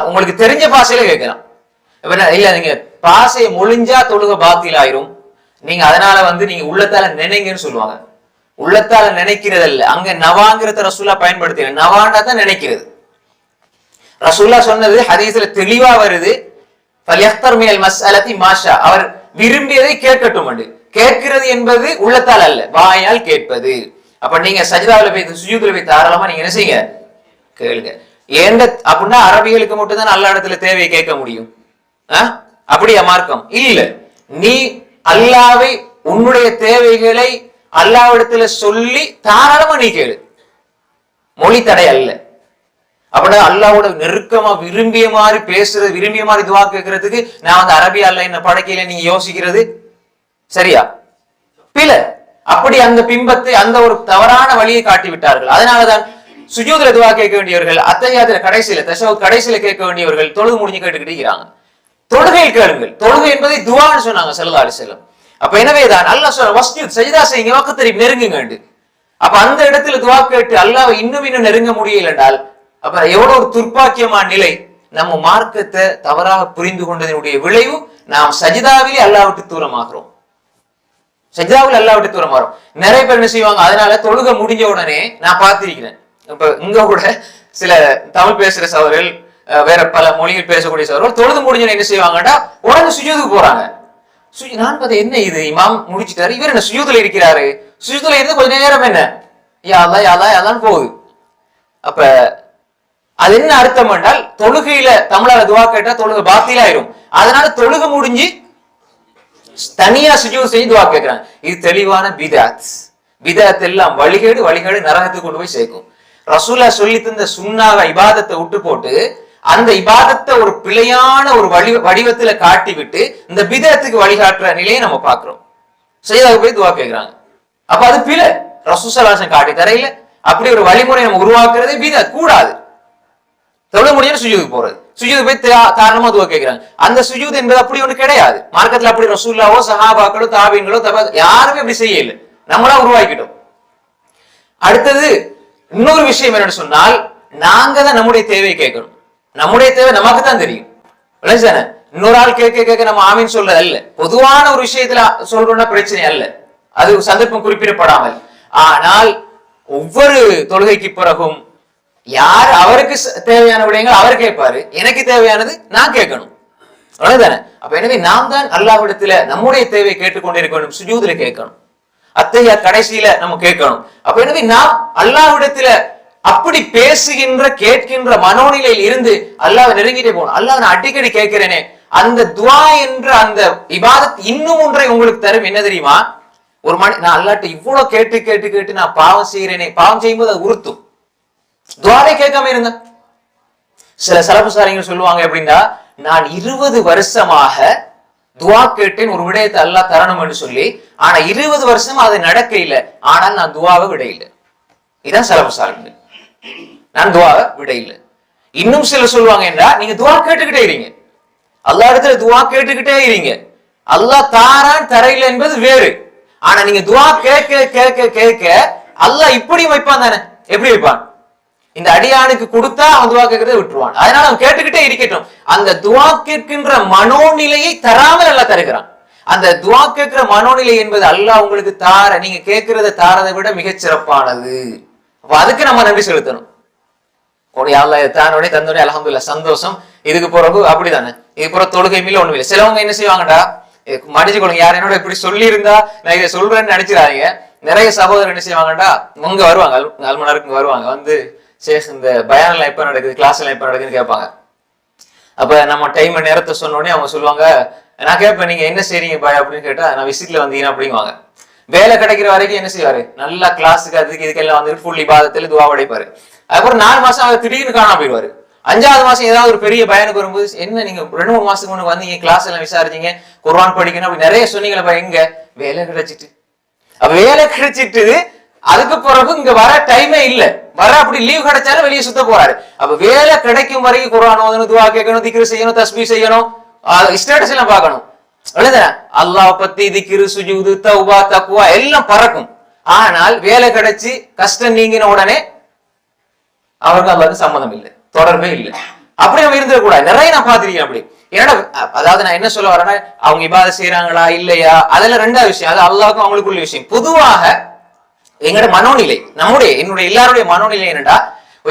A: உங்களுக்கு தெரிஞ்ச பாசையில கேட்கலாம். இல்ல நீங்க பாசையை மொழிஞ்சா தொழுக பாத்தில் ஆயிரும், நீங்க அதனால நீங்க உள்ளத்தால நினைங்கன்னு சொல்லுவாங்க. உள்ளத்தால நினைக்கிறது அல்ல, அங்க நவாங்கிறத ரசூல்லா பயன்படுத்தி, நவாண்டா தான் நினைக்கிறது. ரசூல்லா சொன்னது ஹதீஸ்ல தெளிவா வருது, அவர் விரும்பியதை கேட்கட்டும். கேட்கிறது என்பது உள்ளத்தால் அல்ல, வாயால் கேட்பது. அப்ப நீங்க சஜிதாவில போய் சுஜூதுல போய் தாராளமா நீங்க என்ன செய்யுங்க, கேளுங்க. ஏண்ட அப்படின்னா அரபிகளுக்கு மட்டும் தான் நல்ல இடத்துல தேவையை கேட்க முடியும், அப்படியா மார்க்கம் இல்ல. நீ அல்லாவை உன்னுடைய தேவைகளை அல்லாவிடத்துல சொல்லி தாராளமா நீ கேளு, மொழி தடை அல்ல. அப்படின்னா அல்லாவோட நெருக்கமா விரும்பிய மாதிரி பேசுறது, விரும்பிய மாதிரி துவா கேட்கறதுக்கு நான் அரபியா அல்ல என்ன படைக்கையில நீங்க யோசிக்கிறது சரியா பில. அப்படி அந்த பிம்பத்தை அந்த ஒரு தவறான வழியை காட்டி விட்டார்கள். அதனாலதான் சுஜூதுல துவா கேட்க வேண்டியவர்கள் அத்தஹியாத்துல கடைசியில தஷஹுத் கடைசியில கேட்க வேண்டியவர்கள் தொழுது முடிஞ்சு கேட்டுக்கிட்டு இருக்கிறாங்க. தொழுகையில் கேளுங்கள், தொழுகை என்பதை துவான்னு சொன்னாங்க ஸல்லல்லாஹு அலைஹி வஸல்லம். அப்ப எனவேதான் அல்லாஹ் சொல்ற வஸ்ஜுத் சஜ்தா செய்யுங்க, வக்தரி நெருங்குங்க. அப்ப அந்த இடத்துல துவா கேட்டு அல்லாஹ்வை இன்னும் நெருங்க முடியல என்றால் அப்ப எவ்வளவு ஒரு துர்ப்பாக்கியமான நிலை. நம்ம மார்க்கத்தை தவறாக புரிந்து கொண்டதனுடைய விளைவு நாம் சஜிதாவிலே அல்லாஹ் விட்டு தூரமாகிறோம், சஜிதாவில் அல்லாஹ் விட்டு தூரமாகிறோம். நிறைய பேர் என்ன செய்வாங்க, அதனால தொழுக முடிஞ்ச உடனே நான் பார்த்திருக்கிறேன். இப்ப இங்க கூட சில தமிழ் பேசுற சவர்கள் வேற பல மொழிகள் பேசக்கூடிய சவர்கள் தொழுது முடிஞ்ச என்ன செய்வாங்கடா உடனே சுஜூதுக்கு போறாங்க. நான் பார்த்தா என்ன இது, இமாம் முடிச்சுட்டாரு, இவர் என்ன சுஜூதுல இருக்கிறாரு, சுஜூதுல இருந்து கொஞ்ச நேரம் என்ன யாதான் போகுது. அப்ப அது என்ன அர்த்தம் என்றால் தொழுகையில தமிழால துவா கேட்டா தொழுகை பாத்திலாயிரும். அதனால தொழுகை முடிஞ்சு தனியா சுஜூது செய்து துவா கேட்கிறாங்க. இது தெளிவான பிதாத். பிதாத் எல்லாம் வழிகேடு, வழிகேடு நரகத்துக்கு கொண்டு போய் சேர்க்கும். ரசூலா சொல்லி தந்த சுன்னாவை இபாதத்தை விட்டு போட்டு அந்த இபாதத்தை ஒரு பிழையான ஒரு வடிவத்துல காட்டி விட்டு இந்த பிதத்துக்கு வழிகாட்டுற நிலையை நம்ம பாக்குறோம். செய்தாக போய் துவா கேட்கிறாங்க. அப்ப அது பிழை, ரசூலுல்லாஹ் காட்டி தரையில அப்படி ஒரு வழிமுறை நம்ம உருவாக்குறதே பிதத் கூடாது. தொழுக முடியும் சுஜூதுக்கு போறது, சுஜூது போய் காரணமா துவா கேட்கிறாங்க. அந்த சுஜூத் என்பது அப்படி ஒண்ணு கிடையாது மார்க்கத்துல. அப்படி ரசூலுல்லாஹோ சஹாபாக்களோ தாபீன்களோ யாருமே அப்படி செய்யல, நம்மளா உருவாக்கிட்டோம். அடுத்தது இன்னொரு விஷயம் என்னன்னு சொன்னால், நாங்க தான் நம்முடைய தேவையை கேட்கணும். நம்முடைய தேவை நமக்கு தான் தெரியும். இன்னொரு ஆள் கேட்க நம்ம ஆமீன் சொல்றது அல்ல. பொதுவான ஒரு விஷயத்துல சொல்றோம்னா பிரச்சனை அல்ல, அது சந்தர்ப்பம் குறிப்பிடப்படாமல். ஆனால் ஒவ்வொரு தொழுகைக்கு பிறகும் யார் அவருக்கு தேவையான விடயங்கள் அவர் கேட்பாரு, எனக்கு தேவையானது நான் கேட்கணும், அவ்வளவுதானே. அப்ப எனவே நாம் தான் அல்லாஹ்விடத்துல நம்முடைய தேவையை கேட்டுக்கொண்டிருக்க வேண்டும், சுஜூதுல கேட்கணும், அத்தகைய கடைசியில நம்ம கேட்கணும். அப்ப எனவே நாம் அல்லாஹ்விடத்துல அப்படி பேசுகின்ற கேட்கின்ற மனோநிலையில் இருந்து அல்லாஹ் நெருங்கிட்டே போகணும். அல்லாஹ் நான் அடிக்கடி கேட்கிறேனே அந்த துவா என்ற அந்த இபாதத் இன்னும் ஒன்றை உங்களுக்கு தரும். என்ன தெரியுமா, ஒரு நான் அல்லாஹ்ட்ட இவ்வளவு கேட்டு கேட்டு கேட்டு நான் பாவம் செய்கிறேனே, பாவம் செய்யும்போது அது உறுத்தும். துவாவை கேட்காம இருந்த சில சலபுசாரிகள் சொல்லுவாங்க எப்படின்னா, நான் 20 வருஷமாக துவா கேட்டேன் ஒரு விடயத்தை அல்லாஹ் தரணும் என்று சொல்லி, ஆனா 20 வருஷமா அது நடக்க இல்லை, ஆனால் நான் துவாவை விட இல்லை. இதான் சலபுசாரிகள், நான் துவாவை விட இல்லை. இன்னும் சில சொல்லுவாங்க என்றா, நீங்க துவா கேட்டுக்கிட்டே இருங்க, அல்லாஹ் இடத்துல துவா கேட்டுக்கிட்டே இருங்க, அல்லாஹ் தாரான் தரையில என்பது வேறு. ஆனா நீங்க துவா கேட்க கேட்க கேட்க அல்லாஹ் இப்படி வைப்பான் தானே. எப்படி வைப்பான், இந்த அடியானுக்கு கொடுத்தா அவன் துவா கேட்கறதை விட்டுருவான். அதனால அவன் கேட்டுக்கிட்டே இருக்கட்டும். அந்த துவா கேட்கின்ற மனோநிலையை தராமல் அல்லாஹ் தருகிறான். அந்த துவா கேட்கிற மனோநிலை என்பது அல்லாஹ் உங்களுக்கு தார, நீங்க கேட்கிறத தாரதை விட மிகச் சிறப்பானது. அப்ப அதுக்கு நம்ம நன்றி செலுத்தணும். தானோட தந்தோட அல்ஹம்துலில்லாஹ் சந்தோஷம். இதுக்கு பிறகு அப்படித்தானே, இதுக்கு பிறகு தொழுகை மீல ஒண்ணும் இல்லை. சிலவங்க என்ன செய்வாங்கடா, மடிச்சு கொடுங்க, யார் என்னோட இப்படி சொல்லி இருந்தா நான் இதை சொல்றேன்னு நினைச்சிடாதீங்க. நிறைய சகோதரர் என்ன செய்வாங்கடா, இங்க வருவாங்க, அல்மனாருக்கு வருவாங்க, வந்து சேஷ் இந்த பயானெல்லாம் எப்ப நடக்குது, கிளாஸ் எல்லாம் எப்ப நடக்குதுன்னு கேட்பாங்க. அப்ப நம்ம டைம் நேரத்தை சொன்னோடனே அவங்க சொல்லுவாங்க, நான் கேட்பேன் நீங்க என்ன செய்றீங்க பாய் அப்படின்னு கேட்டா, நான் விசிட்ல வந்தீங்க அப்படிங்குவாங்க. வேலை கிடைக்கிற வரைக்கும் என்ன செய்வாரு, நல்லா கிளாஸுக்கு அதுக்கு இதுக்கெல்லாம் வந்துட்டு ஃபுல் இபாதத்துல துவா உடைப்பாரு. அதுக்கப்புறம் 4 மாசம் அவர் திடீர்னு காணாம போயிடுவாரு. 5வது மாசம் ஏதாவது ஒரு பெரிய பயனுக்கு வரும்போது, என்ன நீங்க 2-3 மாசத்துக்கு முன்னாடி வந்தீங்க, கிளாஸ் எல்லாம் விசாரிச்சீங்க, குர்ஆன் படிக்கணும் அப்படி நிறைய சொன்னீங்களா, எங்க வேலை கிடைச்சிட்டு. அப்ப வேலை கிடைச்சிட்டு அதுக்கு பிறகு இங்க வர டைமே இல்ல, வர அப்படி லீவ் கிடைச்சாலும் வெளியே சுத்த போறாரு. அப்ப வேலை கிடைக்கும் வரைக்கும் குர்ஆன் ஓதணும், துவா கேட்கணும், திக்ர் செய்யணும், தஸ்பீஹ் செய்யணும், ஸ்டேட்டஸ் எல்லாம் பார்க்கணும். அல்லாஹ் பத்தி திக்ர், சுஜூது, தௌபா, தக்வா எல்லாம் பறக்கும். ஆனால் வேலை கிடைச்சி கஷ்டம் நீங்கின உடனே அவருக்கு அல்லாஹ்வுக்கு சம்மதம் இல்லை, தொடர்பே இல்லை. அப்படி நம்ம இருந்துடக்கூடாது. நிறைய நான் பாத்திருக்கேன் அப்படி. ஏன்னா அதாவது நான் என்ன சொல்ல வரேன்னா, அவங்க இபாதத் செய்யறாங்களா இல்லையா அதெல்லாம் 2வது விஷயம், அது அல்லாஹ்வுக்கும் அவங்களுக்குள்ள விஷயம். பொதுவாக எங்களோட மனோநிலை, என்னுடைய எல்லாருடைய மனோநிலை என்னடா,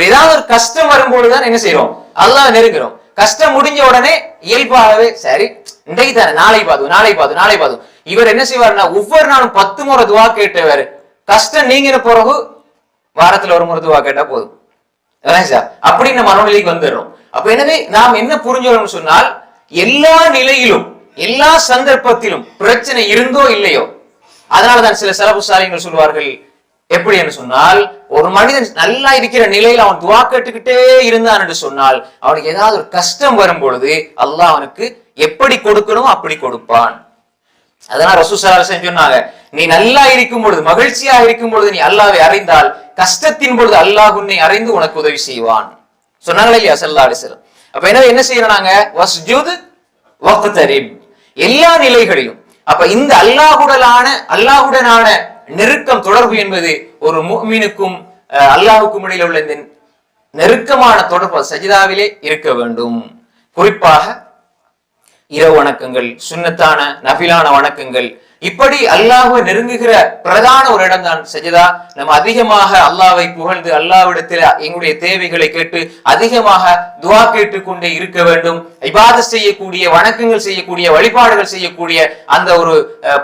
A: ஏதாவது ஒரு கஷ்டம் வரும்போதுதான் என்ன செய்யறோம், அல்லாஹ் நெருங்குறோம். கஷ்டம் முடிஞ்ச உடனே இயல்பாகவே சரி இன்றைக்கு தானே, நாளை பாது. இவர் என்ன செய்வாருன்னா, ஒவ்வொரு நாளும் 10 முறை துவா கேட்டவர், கஷ்டம் நீங்கின பிறகு வாரத்துல ஒரு முறை துவா கேட்டா போதும் அப்படின்னு மனோநிலைக்கு வந்துடுறோம். அப்ப எனவே நாம் என்ன புரிஞ்சோம்னு சொன்னால், எல்லா நிலையிலும் எல்லா சந்தர்ப்பத்திலும் பிரச்சனை இருந்தோ இல்லையோ, அதனாலதான் சில சலஃபு சாலிஹீன்கள் சொல்வார்கள், எப்படி என்று சொன்னால், ஒரு மனிதன் நல்லா இருக்கிற நிலையில அவன் துவா கேட்டுக்கிட்டே இருந்தான் என்று சொன்னால், அவனுக்கு ஏதாவது ஒரு கஷ்டம் வரும் பொழுது அல்லாஹ் அவனுக்கு எப்படி கொடுக்கணும் அப்படி கொடுப்பான். அதனால ரசூல் ஸல்லல்லாஹு அலைஹி வஸல்லம் சொன்னாங்க, நீ நல்லா இருக்கும் பொழுது, மகிழ்ச்சியா இருக்கும் பொழுது நீ அல்லாஹ்வை அறிந்தால், கஷ்டத்தின் பொழுது அல்லாஹ் உன்னை அறிந்து உனக்கு உதவி செய்வான் சொன்னாங்களே இல்லையா ஸல்லல்லாஹு அலைஹி வஸல்லம். அப்ப எனவே என்ன செய்யறாங்க, வஸ்ஜுத் வக்தரிப், எல்லா நிலைகளிலும். அப்ப இந்த அல்லாஹ்வுடனான நெருக்கம் தொடர்பு என்பது ஒரு முஃமினுக்கும் அல்லாஹ்வுக்கும் இடையில உள்ள இந்த நெருக்கமான தொடர்பு சஜிதாவிலே இருக்க வேண்டும். குறிப்பாக இரவு வணக்கங்கள், சுன்னத்தான நஃபிலான வணக்கங்கள், இப்படி அல்லாஹ்வை நெருங்குகிற பிரதான ஒரு இடம் தான் சஜிதா. நம்ம அதிகமாக அல்லாஹ்வை புகழ்ந்து அல்லாஹ்விடத்தில் எங்களுடைய தேவைகளை கேட்டு அதிகமாக துஆ கேட்டுக் கொண்டே இருக்க வேண்டும். இபாதத் செய்யக்கூடிய, வணக்கங்கள் செய்யக்கூடிய, வழிபாடுகள் செய்யக்கூடிய அந்த ஒரு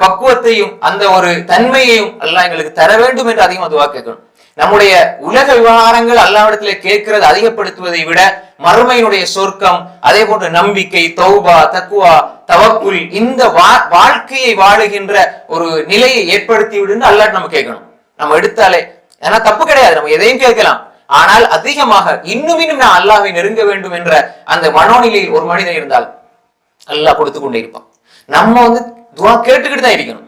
A: பக்குவத்தையும் அந்த ஒரு தன்மையையும் அல்லாஹ் எங்களுக்கு தர வேண்டும் என்று அதிகமாக துஆ கேட்கணும். நம்முடைய உலக விவகாரங்கள் அல்லாஹ்விடத்திலே கேட்கிறது அதிகப்படுத்துவதை விட மறுமையினுடைய சொர்க்கம், அதே போன்ற நம்பிக்கை, தௌபா, தக்வா, தவக்குல், இந்த வாழ்க்கையை வாழுகின்ற ஒரு நிலையை ஏற்படுத்தி விடுன்னு அல்லாஹ் நம்ம கேட்கணும். நம்ம எடுத்தாலே, ஏன்னா தப்பு கிடையாது, நம்ம எதையும் கேட்கலாம். ஆனால் அதிகமாக இன்னும் நான் அல்லாஹ்வை நெருங்க வேண்டும் என்ற அந்த மனோநிலையில் ஒரு மனிதன் இருந்தால் அல்லாஹ் கொடுத்து கொண்டே இருப்பான். நம்ம துஆ கேட்டுக்கிட்டு தான் இருக்கணும்,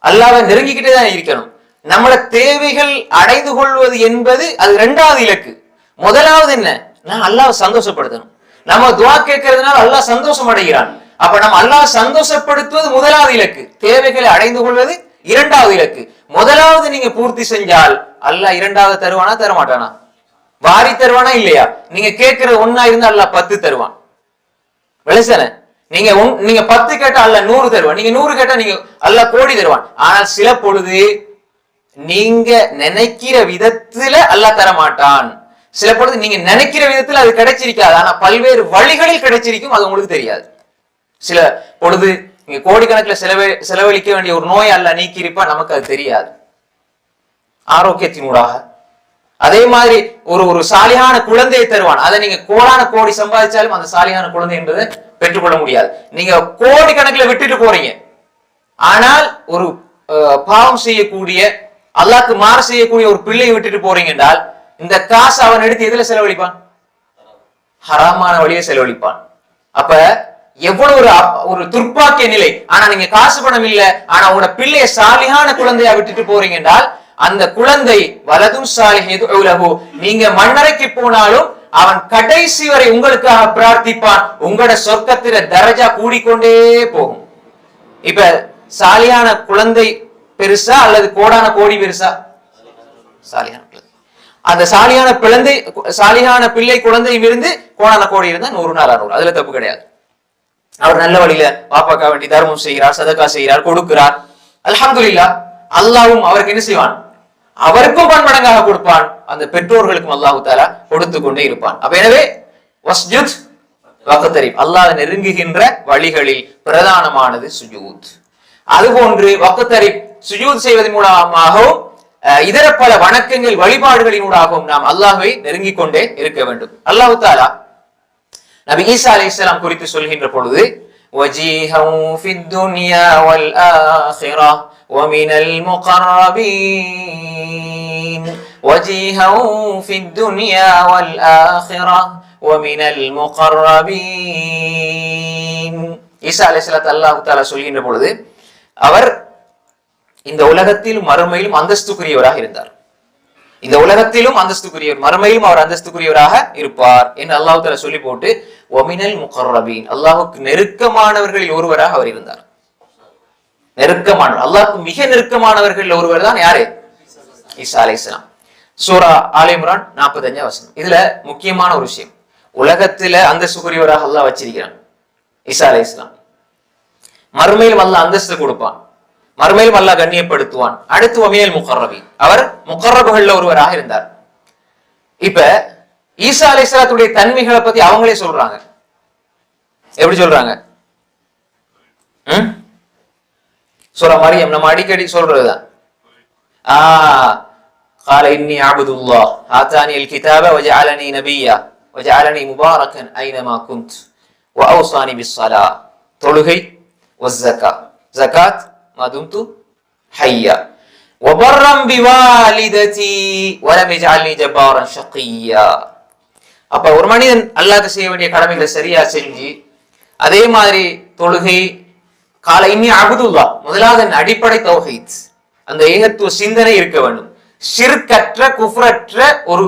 A: அல்லாஹ்வை நெருங்கிக்கிட்டே தான் இருக்கணும். நம்மளோட தேவைகள் அடைந்து கொள்வது என்பது அது 2வது இலக்கு. முதலாவது என்ன, நான் அல்லாஹ்வை சந்தோஷப்படுத்தணும். நம்ம துஆ கேட்கறதுனால அல்லாஹ் சந்தோஷம் அடைகிறான். அப்ப நம்ம அல்லாஹ் சந்தோஷப்படுத்துவது 1வது இலக்கு, தேவைகளை அடைந்து கொள்வது 2வது இலக்கு. முதலாவது நீங்க பூர்த்தி செஞ்சால் அல்லாஹ் 2வது தருவானா தரமாட்டானா, வாரி தருவானா இல்லையா? நீங்க கேட்கிற 1 இருந்தா அல்லாஹ் 10 தருவான். வெளிசன நீங்க 10 கேட்டா அல்லாஹ் 100 தருவான், நீங்க 100 கேட்டா நீங்க அல்லாஹ் கோடி தருவான். ஆனால் சில பொழுது நீங்க நினைக்கிற விதத்துல அல்லாஹ் தர மாட்டான். சில பொழுது நீங்க நினைக்கிற விதத்துல அது கிடைச்சிருக்காது, ஆனா பல்வேறு வழிகளில் கிடைச்சிருக்கும், அது உங்களுக்கு தெரியாது. சில பொழுது நீங்க கோடிக்கணக்கில் செலவழிக்க வேண்டிய ஒரு நோயை அல்லாஹ் நீக்கி இருப்பா, நமக்கு அது தெரியாது, ஆரோக்கியத்தினூடாக. அதே மாதிரி ஒரு சாலியான குழந்தையை தருவான், அதை நீங்க கோடி சம்பாதிச்சாலும் அந்த சாலியான குழந்தை என்பதை பெற்றுக்கொள்ள முடியாது. நீங்க கோடிக்கணக்கில் விட்டுட்டு போறீங்க, ஆனால் ஒரு பாவம் செய்யக்கூடிய, அல்லாஹ்க்கு மாறு செய்யக்கூடிய ஒரு பிள்ளையை விட்டுட்டு போறீங்க என்றால், இந்த காசு அவன் எடுத்து எதுல செலவழிப்பான்? ஹராமான வழியை செலவழிப்பான். அப்ப எவ்வளவு ஒரு துர்ப்பாக்கிய நிலை. ஆனா நீங்க காசு பணம் இல்ல, ஆனா உங்களோட பிள்ளைய சாலிஹான குழந்தையா விட்டுட்டு போறீங்க என்றால், அந்த குழந்தை வலதும் சாலிஹ் யதுஉலஹு, நீங்க மண்ணறைக்கு போனாலும் அவன் கடைசி வரை உங்களுக்காக பிரார்த்திப்பான். உங்களோட சொர்க்கத்தில தரஜா கூடிக்கொண்டே போகும். இப்ப சாலிஹான குழந்தை பெருசா அல்லது கோடி பெருசா? சாலிஹான குழந்தை. அந்த சாலிஹான பிள்ளை குழந்தையும் இருந்து கோடி இருந்தா 100 நாள் 600, அதுல தப்பு கிடையாது. அவர் நல்ல வழியில பாப்பாக்கா வேண்டி தர்மம் செய்கிறார், சதகா செய்கிறார், கொடுக்கிறார். அல்ஹம்துலில்லாஹ். அல்லாஹ்வும் அவருக்கு என்ன செய்வான்? அவருக்கும் பன்மடங்காக கொடுப்பான். அந்த பெற்றோர்களுக்கும் அல்லாஹ் தஆலா கொடுத்து கொண்டே இருப்பான். அப்ப எனவே வஸ்ஜுத் வக்தரிப், அல்லாஹ் நெருங்குகின்ற வழிகளில் பிரதானமானது சுஜூத். அதுபோன்று வக்தரிப், சுஜூத் செய்வதன் மூலமாகவும் இதர பல வணக்கங்கள் வழிபாடுகளினூடாகவும் நாம் அல்லாஹ்வை நெருங்கிக் கொண்டே இருக்க வேண்டும். அல்லாஹ் தஆலா நபி ஈசா அலைஹிஸ்ஸலாம் குறித்து சொல்கின்ற பொழுது வஜீஹன் ஃபித் துன்யா வல் ஆখিরাহ வமினல் முகர்ரபீன் வஜீஹன் ஃபித் துன்யா வல் ஆখিরাহ வமினல் முகர்ரபீன். ஈசா அலைஹிஸ்ஸலாத்து அல்லாஹ் தஆலா சொல்கின்ற பொழுது அவர் இந்த உலகத்திலும் மறுமையிலும் அந்தஸ்துக்குரியவராக இருந்தார். இந்த உலகத்திலும் அந்தஸ்துக்குரியவர், மறுமையிலும் அவர் அந்தஸ்துக்குரியவராக இருப்பார் என்று அல்லாஹ் தஆலா சொல்லி போட்டு வமினல் முகர்ரபீன், அல்லாஹ்வுக்கு நெருக்கமானவர்களில் ஒருவராக அவர் இருந்தார். நெருக்கமான, அல்லாஹ்வுக்கு மிக நெருக்கமானவர்கள் ஒருவர் தான் யாரு? ஈசா அலைஹிஸ்ஸலாம். சூரா ஆல் இம்ரான் 45 வசனம். இதுல முக்கியமான ஒரு விஷயம், உலகத்துல அந்தஸ்துக்குரியவராக அல்லாஹ் வச்சிருக்கிறான் ஈசா அலைஹிஸ்ஸலாம். மறுமையிலும் அல்லாஹ் அந்தஸ்து கொடுப்பான், மறுமையிலும் அல்லாஹ் கண்ணியப்படுத்துவான். அடுத்து வமினல் முகர்ரபீன், அவர் முகர்ரபுகள்ல ஒருவராக இருந்தார். இப்ப ஈசா அலைஹிஸ்ஸலாத்துடைய தன்மைகளை பத்தி அவங்களே சொல்றாங்க. எப்படி சொல்றாங்க? சூரா மரியம் நம்ம அடிக்கடி சொல்றதுதான். قال إني عبد الله آتاني الكتاب وجعلني نبيا وجعلني مباركا أينما كنت وأوصاني بالصلاة தொழுகை والزكاة زكاة ما دمت حيا وبرا بوالدتي ولم يجعلني جبارا شقيا. அப்ப ஒரு மனிதன் அல்லாஹ்க்கு செய்ய வேண்டிய கடமைகளை சரியா செஞ்சு, அதே மாதிரி தொழுகை, கால இன்னி அபுதுல்லாஹ், முதலாவது அடிப்படை தௌஹீத், அந்த ஏகத்துவ சிந்தனை இருக்க வேண்டும். ஷிர்கற்ற குஃப்ரற்ற ஒரு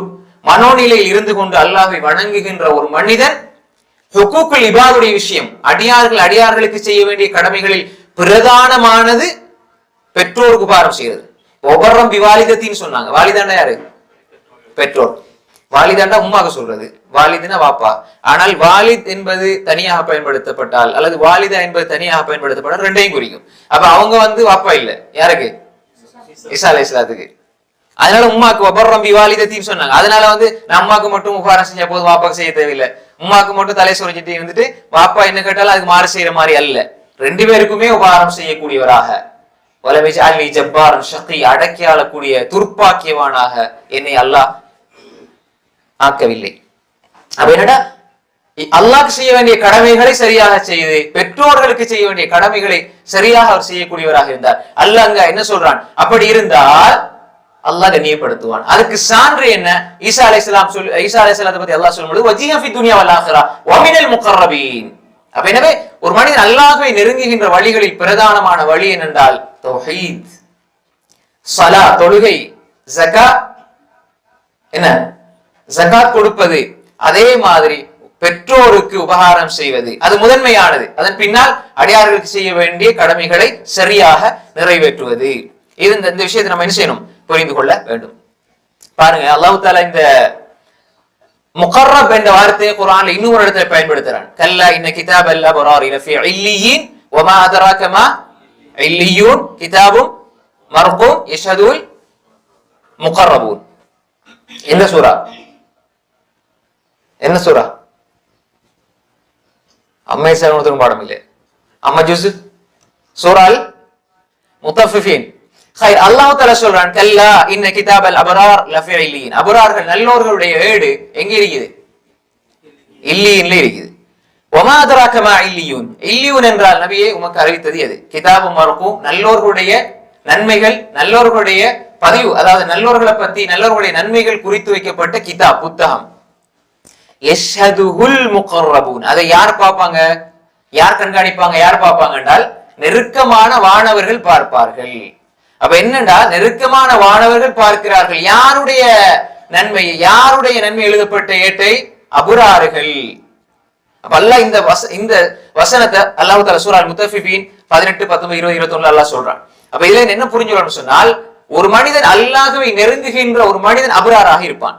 A: மனோநிலையில் இருந்து கொண்டு அல்லாஹ்வை வணங்குகின்ற ஒரு மனிதன் ஹுகூக்குல் இபாதுடைய விஷயம், அடியார்களுக்கு செய்ய வேண்டிய கடமைகளில் பிரதானமானது பெற்றோருக்கு உபகாரம் செய்யறது. ஒபர்ரம் பிவாலிதத்தின்னு சொன்னாங்க. வாலிதாண்டா யாரு? பெற்றோர். வாலிதாண்டா உம்மாக்கு சொல்றது, வாலிதுனா வாப்பா. ஆனால் வாலித் என்பது தனியாக பயன்படுத்தப்பட்டால் அல்லது வாலிதா என்பது தனியாக பயன்படுத்தப்பட்டால் ரெண்டையும் குறிக்கும். அப்ப அவங்க வாப்பா இல்ல, யாருக்கு? ஈசா அலைஹிஸ்ஸலாத்துக்கு. அதனால உம்மாக்கு ஒபர்ரம் பிவாலிதத்தின்னு சொன்னாங்க. அதனால நான் அம்மாக்கு மட்டும் உபகாரம் செஞ்ச போது வாப்பாக்கு செய்ய தேவையில்லை, உம்மாக்கு மட்டும் தலை சொரிஞ்சிட்டு இருந்துட்டு வாப்பா என்ன கேட்டாலும் அதுக்கு மாறு செய்யற மாதிரி அல்ல. ரெண்டு பேருக்குமே உபகாரம் செய்யக்கூடியவராக, அடக்கி ஆளக்கூடிய துர்ப்பாக்கியவானாக என்னை அல்லாஹ் ஆக்கவில்லை. அப்ப என்னடா, அல்லாஹ்க்கு செய்ய வேண்டிய கடமைகளை சரியாக செய்து பெற்றோர்களுக்கு செய்ய வேண்டிய கடமைகளை சரியாக அவர் செய்யக்கூடியவராக இருந்தார். அல்லாஹ் அங்க என்ன சொல்றான்? அப்படி இருந்தால் அல்லாஹ் கண்ணியப்படுத்துவான். அதுக்கு சான்று என்ன? ஈசா அலைஹிஸ்ஸலாத்தை பத்தி அல்லாஹ் சொல்லும்போது வஜீஹன் ஃபித் துன்யா வல் ஆখিরাহ வமினல் முகர்ரபீன். அப்ப எனவே ஒரு மனிதன் அல்லாஹ்வை நெருங்குகின்ற வழிகளில் பிரதானமான வழி என்னென்றால் தௌஹீத், ஸலா தொழுகை, ஸகாத் என்ன ஸகாத் கொடுப்பது, அதே மாதிரி பெற்றோருக்கு உபகாரம் செய்வது, அது முதன்மையானது. அதன் பின்னால் அடியார்களுக்கு செய்ய வேண்டிய கடமைகளை சரியாக நிறைவேற்றுவது. இது இந்த விஷயத்தை நம்ம என்ன செய்யணும்? புரிந்து கொள்ள வேண்டும். பாருங்க, அல்லாஹ் தஆலா இந்த முகர்ரப் என்ற வார்த்தையை குர்ஆன்ல இன்னொரு இடத்துல பயன்படுத்துறான். கல்லா இன்ன கிதாபல் அப்ரார் லஃபீ இல்லியீன் வமா அதராக மா இல்லியூன் கிதாபும் மர்கூம் யஷ்ஹதுல் முகர்ரபூன். என்ன சூரா? என்ன சூரா? அம்மை சேரணும் பாடம் இல்லை. அம்மா ஜுஸ் சூரால் முத்தஃபிஃபீன். அல்லாஹ் தஆலா சொல்றான், கல்லா இன்ன கிதாபல் அப்ரார் லஃபீ இல்லியீன். அப்ரார்கள் நல்லோர்களுடைய ஏடு எங்க இருக்குது? இல்லியீன்ல இருக்குது. வமா அதராக மா இல்லியூன். இல்லியூன் என்றால் நபியே உமக்கு அறிவித்தது எது? கிதாபும் மர்கூம், நல்லோர்களுடைய நன்மைகள், நல்லோர்களுடைய பதிவு, அதாவது நல்லோர்களை பத்தி நல்லோர்களுடைய நன்மைகள் குறித்து வைக்கப்பட்ட கிதாப், புத்தகம். யஷ்ஹதுல் முகர்ரபூன். அதை யார் பார்ப்பாங்க? யார் கண்காணிப்பாங்க? யார் பார்ப்பாங்க என்றால் நெருக்கமான வானவர்கள் பார்ப்பார்கள். அப்ப என்னண்டா, நெருக்கமான வானவர்கள் பார்க்கிறார்கள். யாருடைய நன்மை? யாருடைய நன்மை எழுதப்பட்ட ஏட்டை? அபுரார்கள். அப்ப அல்லாஹ் இந்த வசனத்தை அல்லாஹ் தஆலா சூரா முத்தஃபிஃபீன் 18, 19, 20, 21 அல்லாஹ் சொல்றான். அப்ப இதுல என்ன புரிஞ்சுக்கணும்னு சொன்னால், ஒரு மனிதன் அல்லாஹ்வை நெருங்குகின்ற ஒரு மனிதன் அபுராராக இருப்பான்.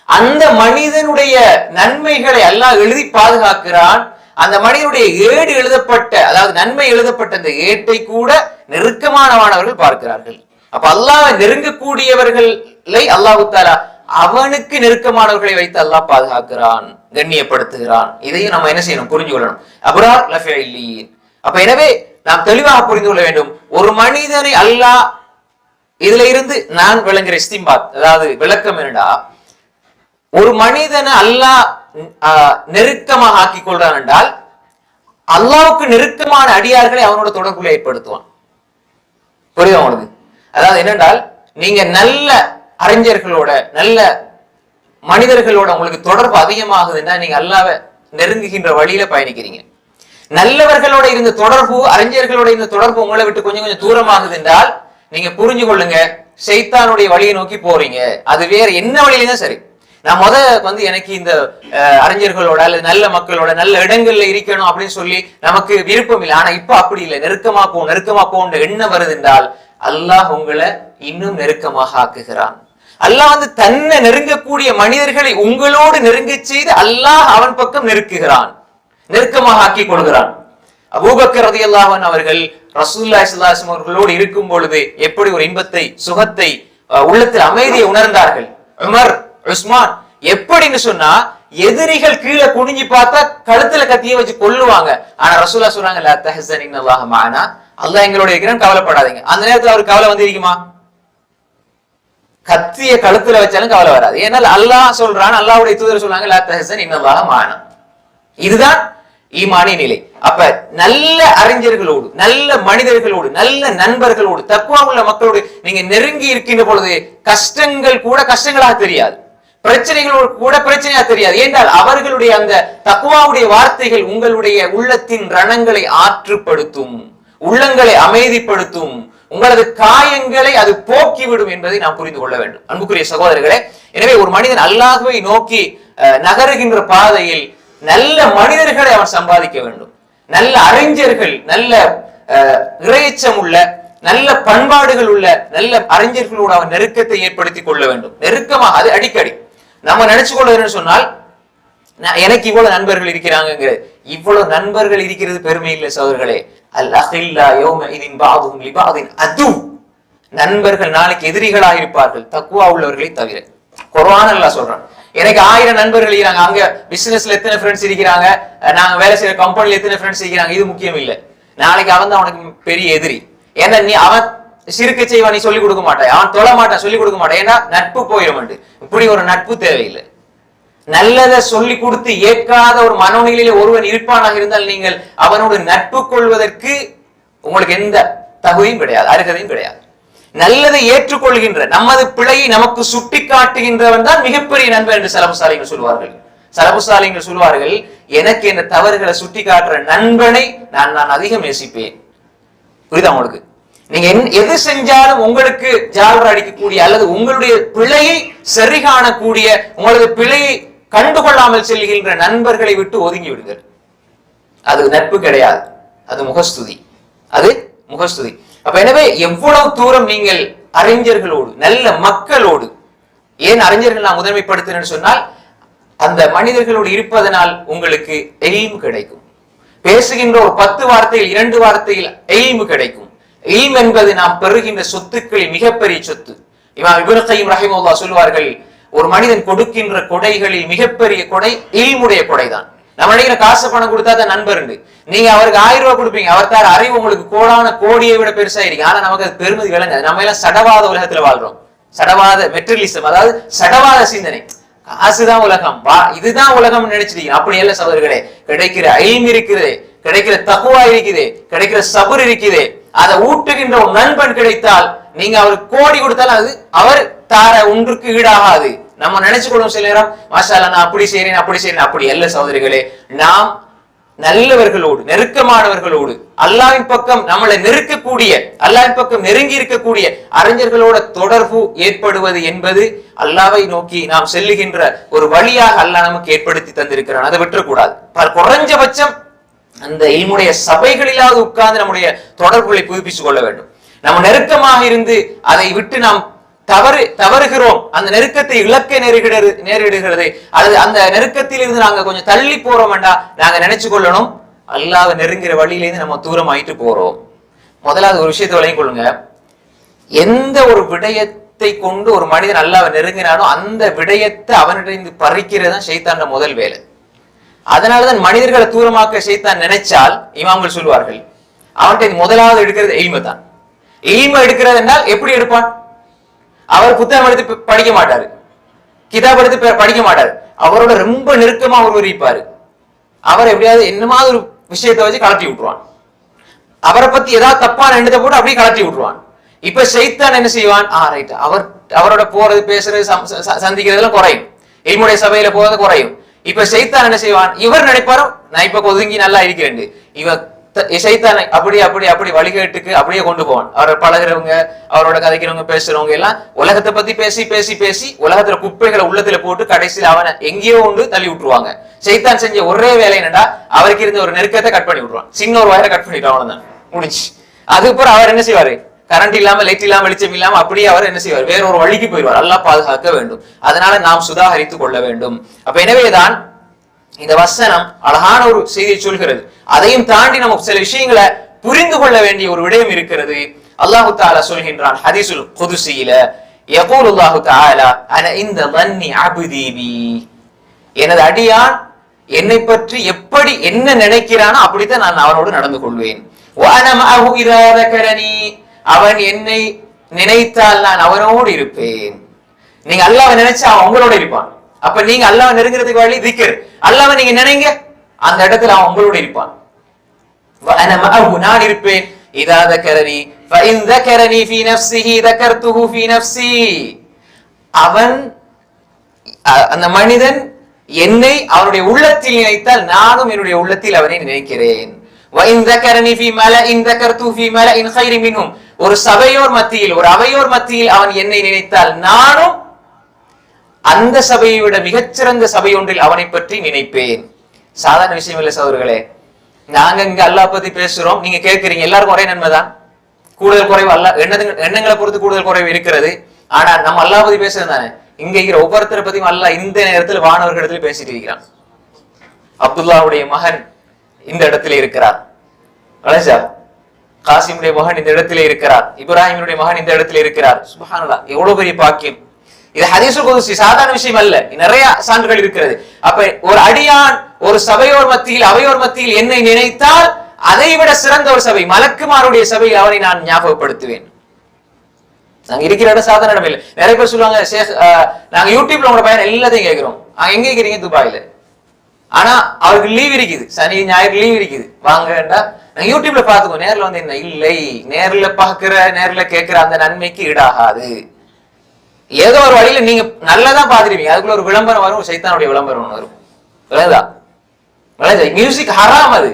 A: அந்த மனிதனுடைய நன்மைகளை அல்லாஹ் எழுதி பாதுகாக்கிறான். அந்த மனிதனுடைய ஏடு எழுதப்பட்ட, அதாவது நன்மை எழுதப்பட்ட அந்த ஏட்டை கூட நெருக்கமானவர்கள் பார்க்கிறார்கள். அப்ப அல்லாஹ்வை நெருங்கக்கூடியவர்களை அல்லாஹ் தஆலா அவனுக்கு நெருக்கமானவர்களை வைத்து அல்லாஹ் பாதுகாக்கிறான், கண்ணியப்படுத்துகிறான். இதையும் நம்ம என்ன செய்யணும்? புரிஞ்சு கொள்ளணும். அப்ரார் லஃபீ இல்லியீன். அப்ப எனவே நாம் தெளிவாக புரிந்து கொள்ள வேண்டும். ஒரு மனிதனை அல்லாஹ், இதுல இருந்து நான் விளங்குற இஸ்திம்பாத், அதாவது விளக்கம் என்னடா, ஒரு மனிதனை அல்லாஹ் நெருக்கமாக ஆக்கிக் கொள்றான் என்றால் அல்லாஹ்வுக்கு நெருக்கமான அடியார்களை அவனோட தொடர்புல ஏற்படுத்துவான். புரியுதா உங்களுக்கு? அதாவது என்னென்றால் நீங்க நல்ல அறிஞர்களோட நல்ல மனிதர்களோட உங்களுக்கு தொடர்பு அதிகமாகுதுன்னா நீங்க அல்லாஹ்வை நெருங்குகின்ற வழியில பயணிக்கிறீங்க. நல்லவர்களோட இருந்த தொடர்பு, அறிஞர்களோட இருந்த தொடர்பு உங்களை விட்டு கொஞ்சம் கொஞ்சம் தூரமாகுது என்றால் நீங்க புரிஞ்சு கொள்ளுங்க, ஷைத்தானுடைய வழியை நோக்கி போறீங்க. அது வேற என்ன வழியிலும் சரி. நான் எனக்கு இந்த அறிஞர்களோட அல்லது நல்ல மக்களோட நல்ல இடங்கள்ல இருக்கணும் அப்படின்னு சொல்லி நமக்கு விருப்பம் இல்லை. ஆனா இப்ப அப்படி இல்லை. நெருக்கமா போன்ற எண்ணம் வருது என்றால் அல்லாஹ் உங்களை இன்னும் நெருக்கமாக ஆக்குகிறான். அல்லாஹ் தன்னை நெருங்கக்கூடிய மனிதர்களை உங்களோடு நெருங்க செய்து அல்லாஹ் அவன் பக்கம் நெருக்குகிறான், நெருக்கமாக ஆக்கி கொள்கிறான். அபூபக்கர் ரலியல்லாஹு அன்ஹு அவர்கள் ரசூலுல்லாஹி ஸல்லல்லாஹு அலைஹி வஸல்லம் அவர்களோடு இருக்கும் பொழுது எப்படி ஒரு இன்பத்தை, சுகத்தை, உள்ளத்தில் அமைதியை உணர்ந்தார்கள். உமர், உஸ்மான் எப்படின்னு சொன்னா எதிரிகள் கீழே குனிஞ்சு பார்த்தா கழுத்துல கத்திய வச்சு கொல்லுவாங்க. ஆனா ரசூலுல்லாஹ் சொல்றாங்க, லா தஹஸன் இன்னல்லாஹ மஅனா, அல்லாஹ் எங்களோட இருக்கிறான், கவலைப்படாதீங்க. அந்த நேரத்துல அவருக்கு கவலை வந்திருக்குமா? கத்திய கழுத்துல வச்சாலும் கவலை வராது. ஏன்னா அல்லாஹ் சொல்றான், அல்லாஹ்வுடைய தூதர் சொல்றாங்க, லா தஹஸன் இன்னல்லாஹ மஅனா. இதுதான் ஈமானிய நிலை. அப்ப நல்ல அறிஞர்களோடு, நல்ல மனிதர்களோடு, நல்ல நண்பர்களோடு, தக்வா உள்ள மக்களோடு நீங்க நெருங்கி இருக்கின்ற பொழுது கஷ்டங்கள் கூட கஷ்டங்களாக தெரியாது, பிரச்சனைகளோடு கூட பிரச்சனையாக தெரியாது. ஏனென்றால் அவர்களுடைய அந்த தக்வாவுடைய வார்த்தைகள் உங்களுடைய உள்ளத்தின் ரணங்களை ஆற்றுப்படுத்தும், உள்ளங்களை அமைதிப்படுத்தும், உங்களது காயங்களை அது போக்கிவிடும் என்பதை நாம் புரிந்து கொள்ள வேண்டும். அன்புக்குரிய சகோதரர்களே, எனவே ஒரு மனிதன் அல்லாஹ்வை நோக்கி நகருகின்ற பாதையில் நல்ல மனிதர்களை அவன் சம்பாதிக்க வேண்டும். நல்ல அறிஞர்கள், நல்ல இறையச்சம் உள்ள, நல்ல பண்பாடுகள் உள்ள நல்ல அறிஞர்களோடு அவன் நெருக்கத்தை ஏற்படுத்திக் கொள்ள வேண்டும். நெருக்கமாக அது அடிக்கடி நம்ம நினைச்சு கொள்ளுன்னு சொன்னால் எனக்கு இவ்வளவு நண்பர்கள் இருக்கிறாங்க, இவ்வளவு நண்பர்கள் இருக்கிறது பெருமை இல்லை சகோதரர்களே. அல்-அஹில்லா யௌமஇதின் பஅதுஹும் லிபஅதின் அது, நண்பர்கள் நாளைக்கு எதிரிகளாக இருப்பார்கள் தக்வா உள்ளவர்களை தவிர. குர்ஆன் அல்லாஹ் சொல்றான், எனக்கு 1000 நண்பர்கள் இருக்கிறாங்க, அங்க பிசினஸ்ல எத்தனை ஃப்ரெண்ட்ஸ் இருக்கிறாங்க, நாங்க வேலை செய்யற கம்பெனில எத்தனை ஃப்ரெண்ட்ஸ் இருக்கிறாங்க, இது முக்கியம் இல்லை. நாளைக்கு அவன் தான் அவனுக்கு பெரிய எதிரி. ஏன்னா அவன் சிறுக்க செய்வான், நீ சொல்லிக் கொடுக்க மாட்டாய், அவன் தொழ மாட்டான், சொல்லிக் கொடுக்க மாட்டான். ஏன்னா நட்பு போயிடும். இப்படி ஒரு நட்பு தேவையில்லை. நல்லதை சொல்லி கொடுத்து ஏற்காத ஒரு மனோநிலையில ஒருவன் இருப்பானாக இருந்தால் நீங்கள் அவனோடு நட்பு கொள்வதற்கு உங்களுக்கு எந்த தகுதியும் கிடையாது, அருகதையும் கிடையாது. நல்லதை ஏற்றுக்கொள்கின்ற, நமது பிழையை நமக்கு சுட்டி காட்டுகின்றவன் தான் மிகப்பெரிய நண்பர் என்று சலபுசாலிகள் சொல்வார்கள். சலபுசாலிகள் சொல்வார்கள், எனக்கு என்ற தவறுகளை சுட்டி காட்டுற நண்பனை நான் அதிகம் நேசிப்பேன். புரியுதா உங்களுக்கு? நீங்க எது செஞ்சாலும் உங்களுக்கு ஜால்ரா அடிக்கக்கூடிய அல்லது உங்களுடைய பிழையை சரி காணக்கூடிய, உங்களது பிழையை கண்டுகொள்ளாமல் செல்கின்ற நண்பர்களை விட்டு ஒதுங்கி விடுங்கள். அது நட்பு கிடையாது, அது முகஸ்துதி, அது முகஸ்துதி. அப்ப எனவே எவ்வளவு தூரம் நீங்கள் அறிஞர்களோடு, நல்ல மக்களோடு, ஏன் அறிஞர்கள் நான் முதன்மைப்படுத்தினேன்னு சொன்னால் அந்த மனிதர்களோடு இருப்பதனால் உங்களுக்கு எய்ம் கிடைக்கும். பேசுகின்ற ஒரு 10 வார்த்தையில் 2 வார்த்தையில் எய்ம் கிடைக்கும். இல்ம் என்பது நாம் பெறுகின்ற சொத்துக்களில் மிகப்பெரிய சொத்து. இமாம் இப்னு கய்யிம் ரஹிமஹுல்லாஹ் சொல்வார்கள், ஒரு மனிதன் கொடுக்கின்ற கொடைகளில் மிகப்பெரிய கொடை இல்முடைய கொடைதான். நம்ம நினைக்கிற காசு பணம் கொடுத்தா தான் நண்பர். நீங்க அவருக்கு 1000 ரூபாய் கொடுப்பீங்க, அவர் தார அறிவு உங்களுக்கு கோடான கோடியை விட பெருசா இருக்கு. ஆனா நமக்கு அது பெருமதி விளங்காது. நம்ம எல்லாம் சடவாத உலகத்துல வாழ்றோம். சடவாத மெட்டீரியலிசம், அதாவது சடவாத சிந்தனை. காசுதான் உலகம், இதுதான் உலகம் நினைச்சிருக்கீங்க. அப்படி அல்ல சகோதரர்களே. கிடைக்கிற இல்ம் இருக்குது, கிடைக்கிற தக்வா இருக்குது, கிடைக்கிற சபர் இருக்குது, அதை ஊட்டுகின்ற ஒரு நண்பன் கிடைத்தால் நீங்க அவருக்கு கோடி கொடுத்தாலும் அது அவர் தார ஒன்றுக்கு ஈடாகாது. நம்ம நினைச்சுக்கொள்ளும் சில நேரம், மாஷா அல்லாஹ் நான் அப்படி செய்றேன் அப்படி செய்றேன், அப்படி அல்ல சகோதரிகளே. நாம் நல்லவர்களோடு, நெருக்கமானவர்களோடு, அல்லாஹ்வின் பக்கம் நம்மளை நெருக்கக்கூடிய, அல்லாஹ்வின் பக்கம் நெருங்கி இருக்கக்கூடிய அறிஞர்களோட தொடர்பு ஏற்படுவது என்பது அல்லாஹ்வை நோக்கி நாம் செல்லுகின்ற ஒரு வழியாக அல்லாஹ் நமக்கு ஏற்படுத்தி தந்திருக்கிறான். அதை விட்டுறக்கூடாது. குறைஞ்சபட்சம் அந்த இல்முடைய சபைகளிலாவது உட்கார்ந்து நம்முடைய தொடர்புகளை புதுப்பித்துக் கொள்ள வேண்டும். நம்ம நெருக்கமாக இருந்து அதை விட்டு நாம் தவறுகிறோம், அந்த நெருக்கத்தை இழக்க நேரிடுகிறது, அல்லது அந்த நெருக்கத்தில் இருந்து நாங்க கொஞ்சம் தள்ளி போறோம் என்றா நாங்க நினைச்சு கொள்ளணும், அல்லாஹ்வை நெருங்கிற வழியிலிருந்து நம்ம தூரம் ஆயிட்டு போறோம். முதலாவது ஒரு விஷயத்தை விளங்கிக் கொள்ளுங்க, எந்த ஒரு விடயத்தை கொண்டு ஒரு மனிதன் அல்லாஹ்வை நெருங்கினானோ அந்த விடயத்தை அவனிடம் பறிக்கிறது தான் ஷைத்தான முதல் வேலை. அதனாலதான் மனிதர்களை தூரமாக்க ஷைத்தான் நினைச்சால் இமாம்கள் சொல்வார்கள், அவன்கிட்ட முதலாவது எடுக்கிறது எய்மை தான். எய்மை எடுக்கிறது என்றால் எப்படி எடுப்பான்? அவர் புத்தகம் எடுத்து படிக்க மாட்டாரு, கிதாப் எடுத்து படிக்க மாட்டாரு, அவரோட ரொம்ப நெருக்கமா ஒருவர் இருப்பாரு. அவர் எப்படியாவது என்னமாவது ஒரு விஷயத்தை வச்சு கலட்டி விட்டுருவான். அவரை பத்தி ஏதாவது தப்பான எண்ணத்தை போட்டு அப்படியே கலட்டி விட்டுருவான். இப்ப ஷைத்தான் என்ன செய்வான்? ரைட், அவரோட போறது பேசுறது சந்திக்கிறதுல குறையும், இல்முடைய சபையில போறது குறையும். இப்ப ஷைத்தான் என்ன செய்வான்? இவர் நினைப்பாரோ நான் இப்ப ஒதுங்கி நல்லா இருக்கிறேன், இவர் ஷைத்தானை அப்படி வழிகேட்டுக்கு அப்படியே கொண்டு போவான். அவரை பழகிறவங்க, அவரோட கதைக்கிறவங்க, பேசுறவங்க எல்லாம் உலகத்தை பத்தி பேசி பேசி பேசி உலகத்துல குப்பைகளை உள்ளத்துல போட்டு கடைசியில் அவனை எங்கேயோ ஒன்று தள்ளி விட்டுருவாங்க. ஷைத்தான் செஞ்ச ஒரே வேலை என்னடா, அவருக்கு இருந்த ஒரு நெருக்கத்தை கட் பண்ணி விட்டுருவான். சின்ன ஒரு வயரை கட் பண்ணிட்டு அவ்வளவுதான், முடிச்சு. அதுக்கப்புறம் அவர் என்ன செய்வாரு? கரண்ட் இல்லாம, லைட் இல்லாம, வெளிச்சம் இல்லாம அப்படியே அவர் என்ன செய்வார்? வேற ஒரு வழிக்கு போயிடுவார். அல்லாஹ் பாதுகாக்க வேண்டும். அதனால நாம் சுதாகரித்துக் கொள்ள வேண்டும். அப்ப எனவேதான் இந்த வசனம் அழகான ஒரு செய்தியை சொல்கிறது. அதையும் தாண்டி நமக்கு சில விஷயங்களை புரிந்து கொள்ள வேண்டிய ஒரு விடயம் இருக்கிறது. அல்லாஹு தஆலா சொல்கின்றான் ஹதீஸுல் குதுஸியில, யகூலுல்லாஹு தஆலா அன இந்த வன்னி அப்தி பி, எனது அடியான் என்னை பற்றி எப்படி என்ன நினைக்கிறானோ அப்படித்தான் நான் அவனோடு நடந்து கொள்வேன். வஅன மஅஹு இதா ذكرني, அவன் என்னை நினைத்தால் நான் அவனோடு இருப்பேன். நீங்க அல்லாஹ்வை நினைச்சா அவன் உங்களோட இருப்பான். அப்ப நீங்க அல்லாஹ்வை நெருங்குறதுக்கு வழி திக்ர். அல்லாஹ்வை நீங்க நினைங்க, அந்த இடத்துல அவன் உங்களோட இருப்பான். வஅன மஅஹு, நான் இருப்பேன். இதா ذكرني فإن ذكرني في نفسه ذكرته في نفسي, அவன் அந்த மனிதன் என்னை அவனுடைய உள்ளத்தில் நினைத்தால் நானும் என்னுடைய உள்ளத்தில் அவனை நினைக்கிறேன். وإن ذكرني في ملأ ذكرته في ملأ خير منهم, ஒரு சபையோர் மத்தியில், ஒரு அவையோர் மத்தியில் அவன் என்னை நினைத்தால் நானும் அந்த சபையை விட மிகச்சிறந்த சபை ஒன்றில் அவனை பற்றி நினைப்பேன். சாதாரண விஷயம் இல்லை சகோதரர்களே. நாங்க இங்க அல்லாஹ் பத்தி பேசுறோம், நீங்க கேட்கிறீங்க, எல்லாருக்கும் ஒரே நன்மைதான். கூடுதல் குறைவு அல்ல, எண்ணங்களை பொறுத்து கூடுதல் குறைவு இருக்கிறது. ஆனா நம்ம அல்லாஹ் பத்தி பேசுறது தானே. இங்க இருக்கிற ஒவ்வொருத்தரை பத்தியும் அல்லாஹ் இந்த நேரத்தில் வானவர்களிடத்தில் பேசிட்டு இருக்கிறான். அப்துல்லாவுடைய மகன் இந்த இடத்துல இருக்கிறார், காசிமுடைய மகன் இந்த இடத்துல இருக்கிறார், இப்ராஹிமுடைய மகன் இந்த இடத்துல இருக்கிறார். சுப்ஹானல்லாஹ், எவ்வளவு பெரிய பாக்கியம். இது ஹதீஸுல் குதுஸி, சாதாரண விஷயம் அல்ல. நிறைய சான்றுகள் இருக்கிறது. அப்ப ஒரு அடியான் ஒரு சபையோர் மத்தியில், அவையோர் மத்தியில் என்னை நினைத்தால் அதை விட சிறந்த ஒரு சபை, மலக்குமாருடைய சபையில் அவனை நான் ஞாபகப்படுத்துவேன். நாங்க இருக்கிற இடம் சாதாரண இடம் இல்லை. நிறைய பேர் சொல்லுவாங்க, ஷேக் நாங்க யூடியூப்ல உங்களோட பையன் எல்லாத்தையும் கேட்கிறோம், எங்க இருக்கிறீங்க? துபாயில. ஆனா அவருக்கு லீவ் இருக்குது, சனி ஞாயிறு லீவ் இருக்குது, வாங்கண்டா நாங்க யூடியூப்ல பாத்துக்கோ. நேர்ல வந்து என்ன இல்லை, நேர்ல பாக்குற நேர்ல கேட்கிற அந்த நன்மைக்கு ஈடாகாது. ஏதோ ஒரு வழியில நீங்க நல்லதான் பாத்துருவீங்க, அதுக்குள்ள ஒரு விளம்பரம் வரும், சைத்தானுடைய விளம்பரம் வரும். மியூசிக் ஹராம் அது.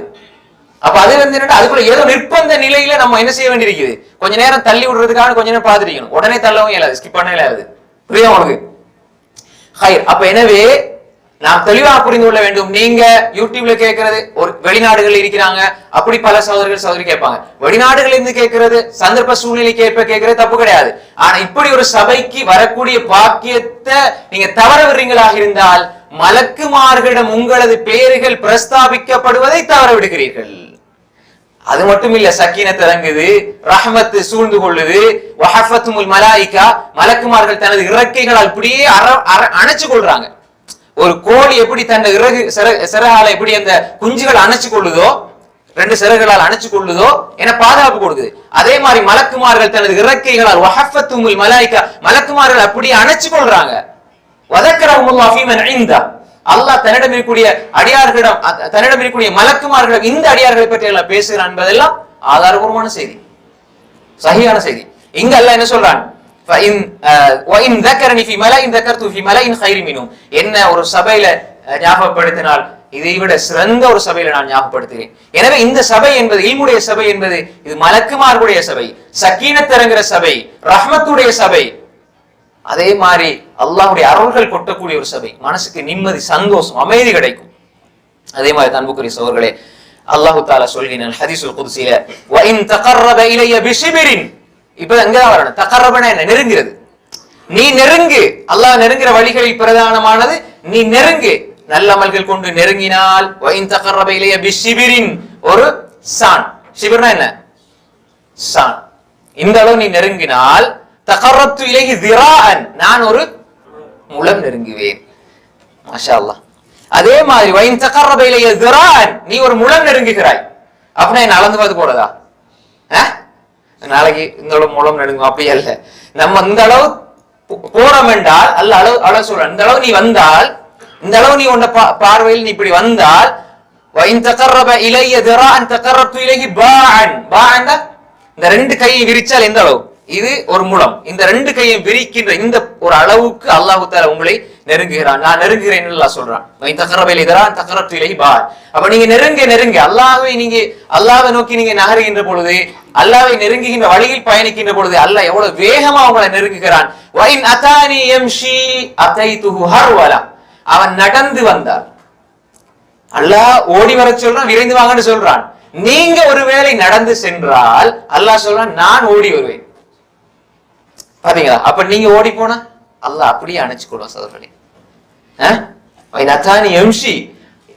A: அப்ப அது வந்து என்னன்னா அதுக்குள்ள ஏதோ நிர்பந்த நிலையில நம்ம என்ன செய்ய வேண்டியிருக்குது, கொஞ்ச நேரம் தள்ளி விடுறதுக்காக கொஞ்ச நேரம் பாத்துருக்கணும். உடனே தள்ளவும் இயலாது, ஸ்கிப் பண்ணவே இயலாது. புரியுதா உங்களுக்கு? ஹைர். அப்ப எனவே நாம் தெளிவாக புரிந்து கொள்ள வேண்டும். நீங்க யூடியூப்ல கேட்கறது, ஒரு வெளிநாடுகள் இருக்கிறாங்க, அப்படி பல சகோதரி கேட்பாங்க. வெளிநாடுகள் இருந்து கேட்கறது, சந்தர்ப்ப சூழ்நிலைக்கு ஏற்ப கேட்கறது தப்பு கிடையாது. ஆனா இப்படி ஒரு சபைக்கு வரக்கூடிய பாக்கியத்தை நீங்க தவற விடுறீங்களாக இருந்தால் மலக்குமார்களிடம் உங்களது பெயர்கள் பிரஸ்தாபிக்கப்படுவதை தவற விடுகிறீர்கள். அது மட்டும் இல்ல, சக்கீனத் இறங்குது, ரஹ்மத் சூழ்ந்து கொள்ளுது, வஹஃபத்துல் மலாயிகா, மலக்குமார்கள் தனது இறக்கைகளால் இப்படியே அணைச்சு கொள்றாங்க. ஒரு கோழி எப்படி தன் இறகு சிறகால எப்படி அந்த குஞ்சுகள் அணைச்சு கொள்ளுதோ, ரெண்டு சிறகுகளால் அணைச்சு கொள்ளுதோ என பாதுகாப்பு கொடுக்குது, அதே மாதிரி மலக்குமார்கள் தனது இறக்கைகளால் வஹஃபத்துல் மலாயிகா, மலக்குமார்கள் அப்படியே அணைச்சு கொள்றாங்க. வதக்கரஹுமுல்லாஹ் ஃபீமன் இன்தா, அல்லாஹ் தன்னிடம் இருக்கக்கூடிய அடியார்களிடம், தன்னிடம் இருக்கக்கூடிய மலக்குமார்களிடம் இந்த அடியார்களை பற்றி எல்லாம் பேசுகிறான் என்பதெல்லாம் ஆதாரபூர்வமான செய்தி, சஹீஹான செய்தி. இங்க அல்லாஹ் என்ன சொல்றான்? என்ன ஒரு சபையில ஞாபகப்படுத்தினால் இதை விட சிறந்த ஒரு சபையில நான் ஞாபகப்படுத்துகிறேன். எனவே இந்த சபை என்பது, இல்முடைய சபை என்பது, இது மலக்குமார்களுடைய சபை, சக்கீனத் இறங்குற சபை, ரஹ்மத்துடைய சபை, அதே மாதிரி அல்லாஹ்வுடைய அருள்கள் கொட்டக்கூடிய ஒரு சபை. மனசுக்கு நிம்மதி, சந்தோஷம், அமைதி கிடைக்கும். அதே மாதிரி அன்புக்குரிய சகோதரர்களே, அல்லாஹ் தஆலா சொல்கிறான் ஹதீஸுல் குத்ஸில, வ இன் தகர்ரப இலைய பிஷிபிரின், இப்ப எங்கதான் வரணும்? தகர்ரபனா என்ன? நெருங்கிறது. நீ நெருங்கு. அல்லாஹ் நெருங்குற வழிகளில் பிரதானமானது நீ நெருங்கு, நல்ல அமல்கள் கொண்டு நெருங்கினால். வ இன் தகர்ரப இலைய பிஷிபிரின், ஒரு சான். ஷிபிர்னா என்ன? சான். இந்த அளவு நீ நெருங்கினால், தகர்ரப்து இலைஹி ذراعا, நான் ஒரு முழம் நெருங்குவேன். மாஷா அல்லாஹ். அதே மாதிரி வ இன் தகர்ரப இலைய ذراعا, நீ ஒரு முழம் நெருங்குகிறாய், அப்படின்னா என்ன அளந்து பார்த்து போறதா? நாளைக்கு இந்த அளவு முழம் நெருங்கும், அப்படி அல்ல. நம்ம இந்த அளவு போறோம் என்றால் அல்ல அளவு சொல்ற, இந்த அளவு நீ வந்தால் இந்த அளவு நீ உண்ட பார்வையில் நீ இப்படி வந்தால் وَإِن تَقَرَّبَ إِلَيَّ ذِرَاعًا تَقَرَّبْتُ إِلَيْهِ بَاعًا பாஅன் இந்த ரெண்டு கையை விரிச்சால் எந்த அளவு? இது ஒரு முழம். இந்த ரெண்டு கையை விரிக்கின்ற இந்த ஒரு அளவுக்கு அல்லாஹ் தஆலா உங்களை நெருங்குகிறான். நான் நெருங்குகிறேன் அல்லாஹ் சொல்றான். وَإِن تَقَرَّبَ إِلَيَّ ذِرَاعًا تَقَرَّبْتُ إِلَيْهِ بَاعًا. அப்ப நீங்க நெருங்க அல்லாஹ்வை நோக்கி நீங்க நகருகின்ற பொழுது, அல்லாஹ்வை நெருங்குகின்ற வழியில் பயணிக்கின்ற பொழுது அல்லாஹ் எவ்வளவு வேகமா உங்களை நெருங்குகிறான். وَإِنْ أَتَانِي يَمْشِي أَتَيْتُهُ هَرْوَلًا. அவன் நடந்து வந்தார். அல்லாஹ் ஓடி வர சொல்றான், விரைந்து வாங்கன்னு சொல்றான். நீங்க ஒருவேளை நடந்து சென்றால் அல்லாஹ் சொல்றான், நான் ஓடி வருவேன். பாத்தீங்களா? அப்ப நீங்க ஓடி போனா அல்லாஹ் அப்படியே அணைச்சு கொள்வான் சகோதரர்களே.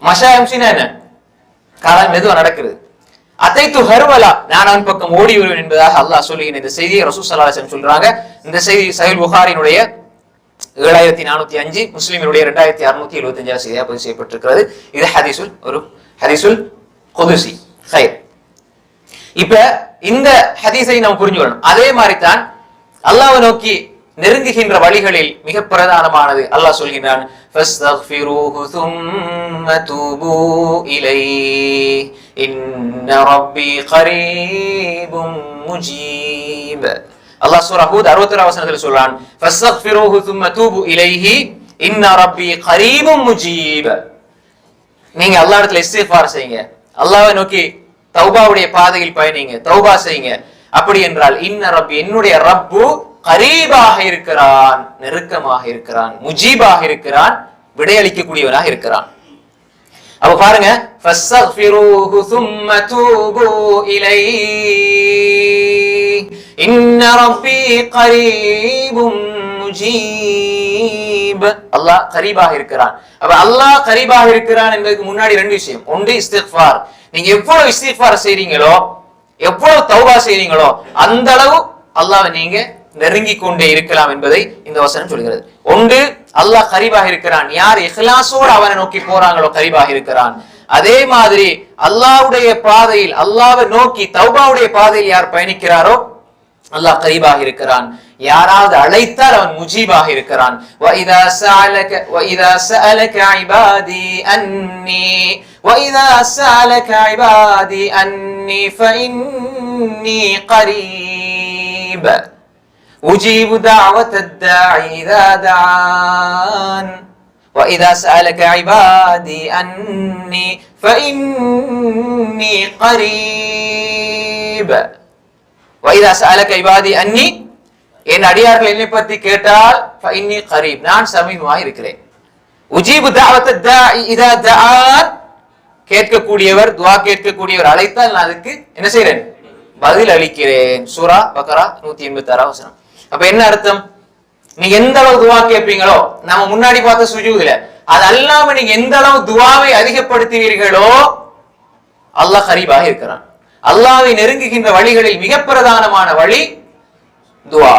A: மஷா எம்ஷினா என்ன? காலம் மெதுவா நடக்கிறது. அதைத்து ஹர்வலா, நான் அவன் பக்கம் ஓடி வருவேன் என்பதாக அல்லாஹ் சொல்லுகிற இந்த செய்தியை ரசூல் ஸல்லல்லாஹு அலைஹி வஸல்லம் சொல்றாங்க. இந்த செய்தி சஹீஹ் புகாரினுடைய 7405, முஸ்லிமினுடைய 2675 செய்தியாக பதிவு செய்யப்பட்டிருக்கிறது. இது ஹதீசுல் குதுசி. ஹைர். இப்ப இந்த ஹதீஸை நாம் புரிஞ்சுக்கணும். அதே மாதிரி தான் அல்லாஹ்வை நோக்கி நெருங்குகின்ற வழிகளில் மிக பிரதானமானது அல்லாஹ் சொல்கிறான், ஃபஸ்தக்ஃபிரூஹு ثُمَّ تُوبُوا إِلَيْهِ إِنَّ رَبِّي قَرِيبٌ مُجِيبٌ. அல்லாஹ் சூரா ஹூத் 61 வசனத்தில் சொல்றான், ஃபஸ்தக்ஃபிரூஹு ثُمَّ تُوبُوا إِلَيْهِ إِنَّ رَبِّي قَرِيبٌ مُجِيبٌ. நீங்க அல்லாஹ் இடத்துல இஸ்திக்ஃபார் செய்யுங்க, அல்லாஹ்வை நோக்கி தௌபாவுடைய பாதையில் பயணிங்க, தௌபா செய்யுங்க. அப்படி என்றால் இன்ன ரப்பி, என்னுடைய ரப்பு கரீபாக இருக்கிறான், நெருக்கமாக இருக்கிறான், முஜீபாக இருக்கிறான், விடையளிக்கக்கூடியவனாக இருக்கிறான். அப்ப பாருங்க, ஃபஸ்தக்ஃபிரூஹு ثُمَّ تُوبُوا إِلَيْهِ إِنَّ رَبِّي قَرِيبٌ முஜீப். அல்லாஹ் கரீபாக இருக்கிறான். அப்ப அல்லாஹ் கரீபாக இருக்கிறான் என்பதற்கு முன்னாடி ரெண்டு விஷயம். ஒன்று இஸ்திக்ஃபார். நீங்க எவ்வளவு இஸ்திக்ஃபார் செய்றீங்களோ, எவ்வளவு தௌபா செய்றீங்களோ அந்த அளவு அல்லாஹ்வை நீங்க நெருங்கி கொண்டே இருக்கலாம் என்பதை இந்த வசனம் சொல்கிறது. ஒன்று அல்லாஹ் கரீபாக இருக்கிறான், யார் இஹ்லாஸோடு அவனை நோக்கி போறாங்களோ கரீபாக இருக்கிறான். அதே மாதிரி அல்லாஹ்வுடைய பாதையில், அல்லாஹ்வை நோக்கி தௌபாவுடைய பாதையில் யார் பயணிக்கிறாரோ அல்லாஹ் கரீபாக இருக்கிறான். யாராவது அழைத்தால் அவன் முஜீபாக இருக்கிறான். وَإِذَا سَأَلَكَ عِبَادِي أَنِّي فَإِنِّي قَرِيبٌ أُجِيبُ دَعْوَةَ الدَّاعِ إِذَا دَعَانِ وَإِذَا سَأَلَكَ عِبَادِي أَنِّي فَإِنِّي قَرِيبٌ وَإِذَا سَأَلَكَ عِبَادِي أَنِّي, என் அடியார்கள் என்னை பற்றி கேட்டால் ஃபஇன்னி கரீப், நான் சமீபமாக இருக்கிறேன். உஜீபு தஅவத்த தாஇ இதா தஆன், கேட்கக்கூடியவர், துஆ கேட்கக்கூடியவர் அழைத்தால் நான் அதுக்கு என்ன செய்றேன்? பதில் அளிக்கிறேன். சூரா பக்ரா 186 வசனம். அப்ப என்ன அர்த்தம்? நீங்க எந்த அளவு துஆ கேட்பீங்களோ, நம்ம முன்னாடி பார்த்த சுஜூதுல அது அல்லாம நீங்க எந்த அளவு துஆவை அதிகப்படுத்துவீர்களோ அல்லாஹ் கரீபாக இருக்கிறான். அல்லாஹ்வை நெருங்குகின்ற வழிகளில் மிக பிரதானமான வழி துஆ.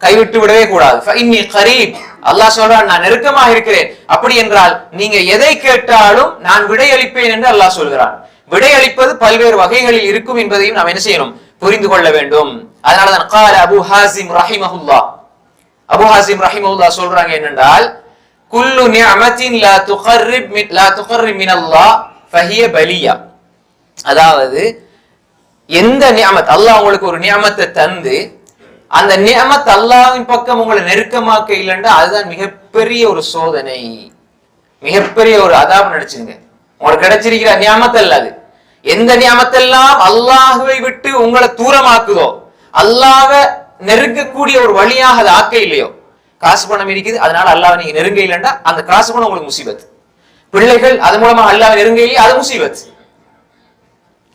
A: கைவிட்டு விடவே கூடாது. ஃபஇன்னி கரீப், அல்லாஹ் சொல்றான் நான் நெருக்கமாக இருக்கிறேன். அப்படி என்றால் நீங்க எதை கேட்டாலும் நான் விடையளிப்பேன் என்று அல்லாஹ் சொல்கிறான். விடையளிப்பது பல்வேறு வகைகளில் இருக்கும் என்பதையும் நாம் என்ன செய்யணும்? புரிந்து கொள்ள வேண்டும். அதனாலதான் قال அபூ ஹாஸிம் ரஹிமஹுல்லாஹ், அபூ ஹாஸிம் ரஹிமஹுல்லாஹ் சொல்றாங்க என்னென்றால், குல்லு நிஅமத்தின் லா துகர்ரிப் மினல்லாஹ் ஃபஹிய பலியா. அதாவது எந்த நிஅமத், அல்லாஹ் உங்களுக்கு ஒரு நிஅமத்தை தந்து அந்த நிஅமத் அல்லாஹ்வின் பக்கம் உங்களை நெருக்கமாக்க இல்லைன்னா அதுதான் மிகப்பெரிய ஒரு சோதனை, மிகப்பெரிய ஒரு அதாப் நடிச்சுங்க. உங்களுக்கு கிடைச்சிருக்கிற நிஅமத் அல்ல அது. எந்த நிஅமத்தெல்லாம் அல்லாஹ்வை விட்டு உங்களை தூரமாக்குதோ, அல்லாஹ்வை நெருங்கக்கூடிய ஒரு வழியாக அது ஆக்க இல்லையோ, காசு பணம் இருக்குது அதனால அல்லாஹ்வை நீங்க நெருங்க இல்லைன்னா அந்த காசு பணம் உங்களுக்கு முசீபத். பிள்ளைகள் அது மூலமா அல்லாஹ்வை நெருங்க இல்லையா, அது முசீபத்.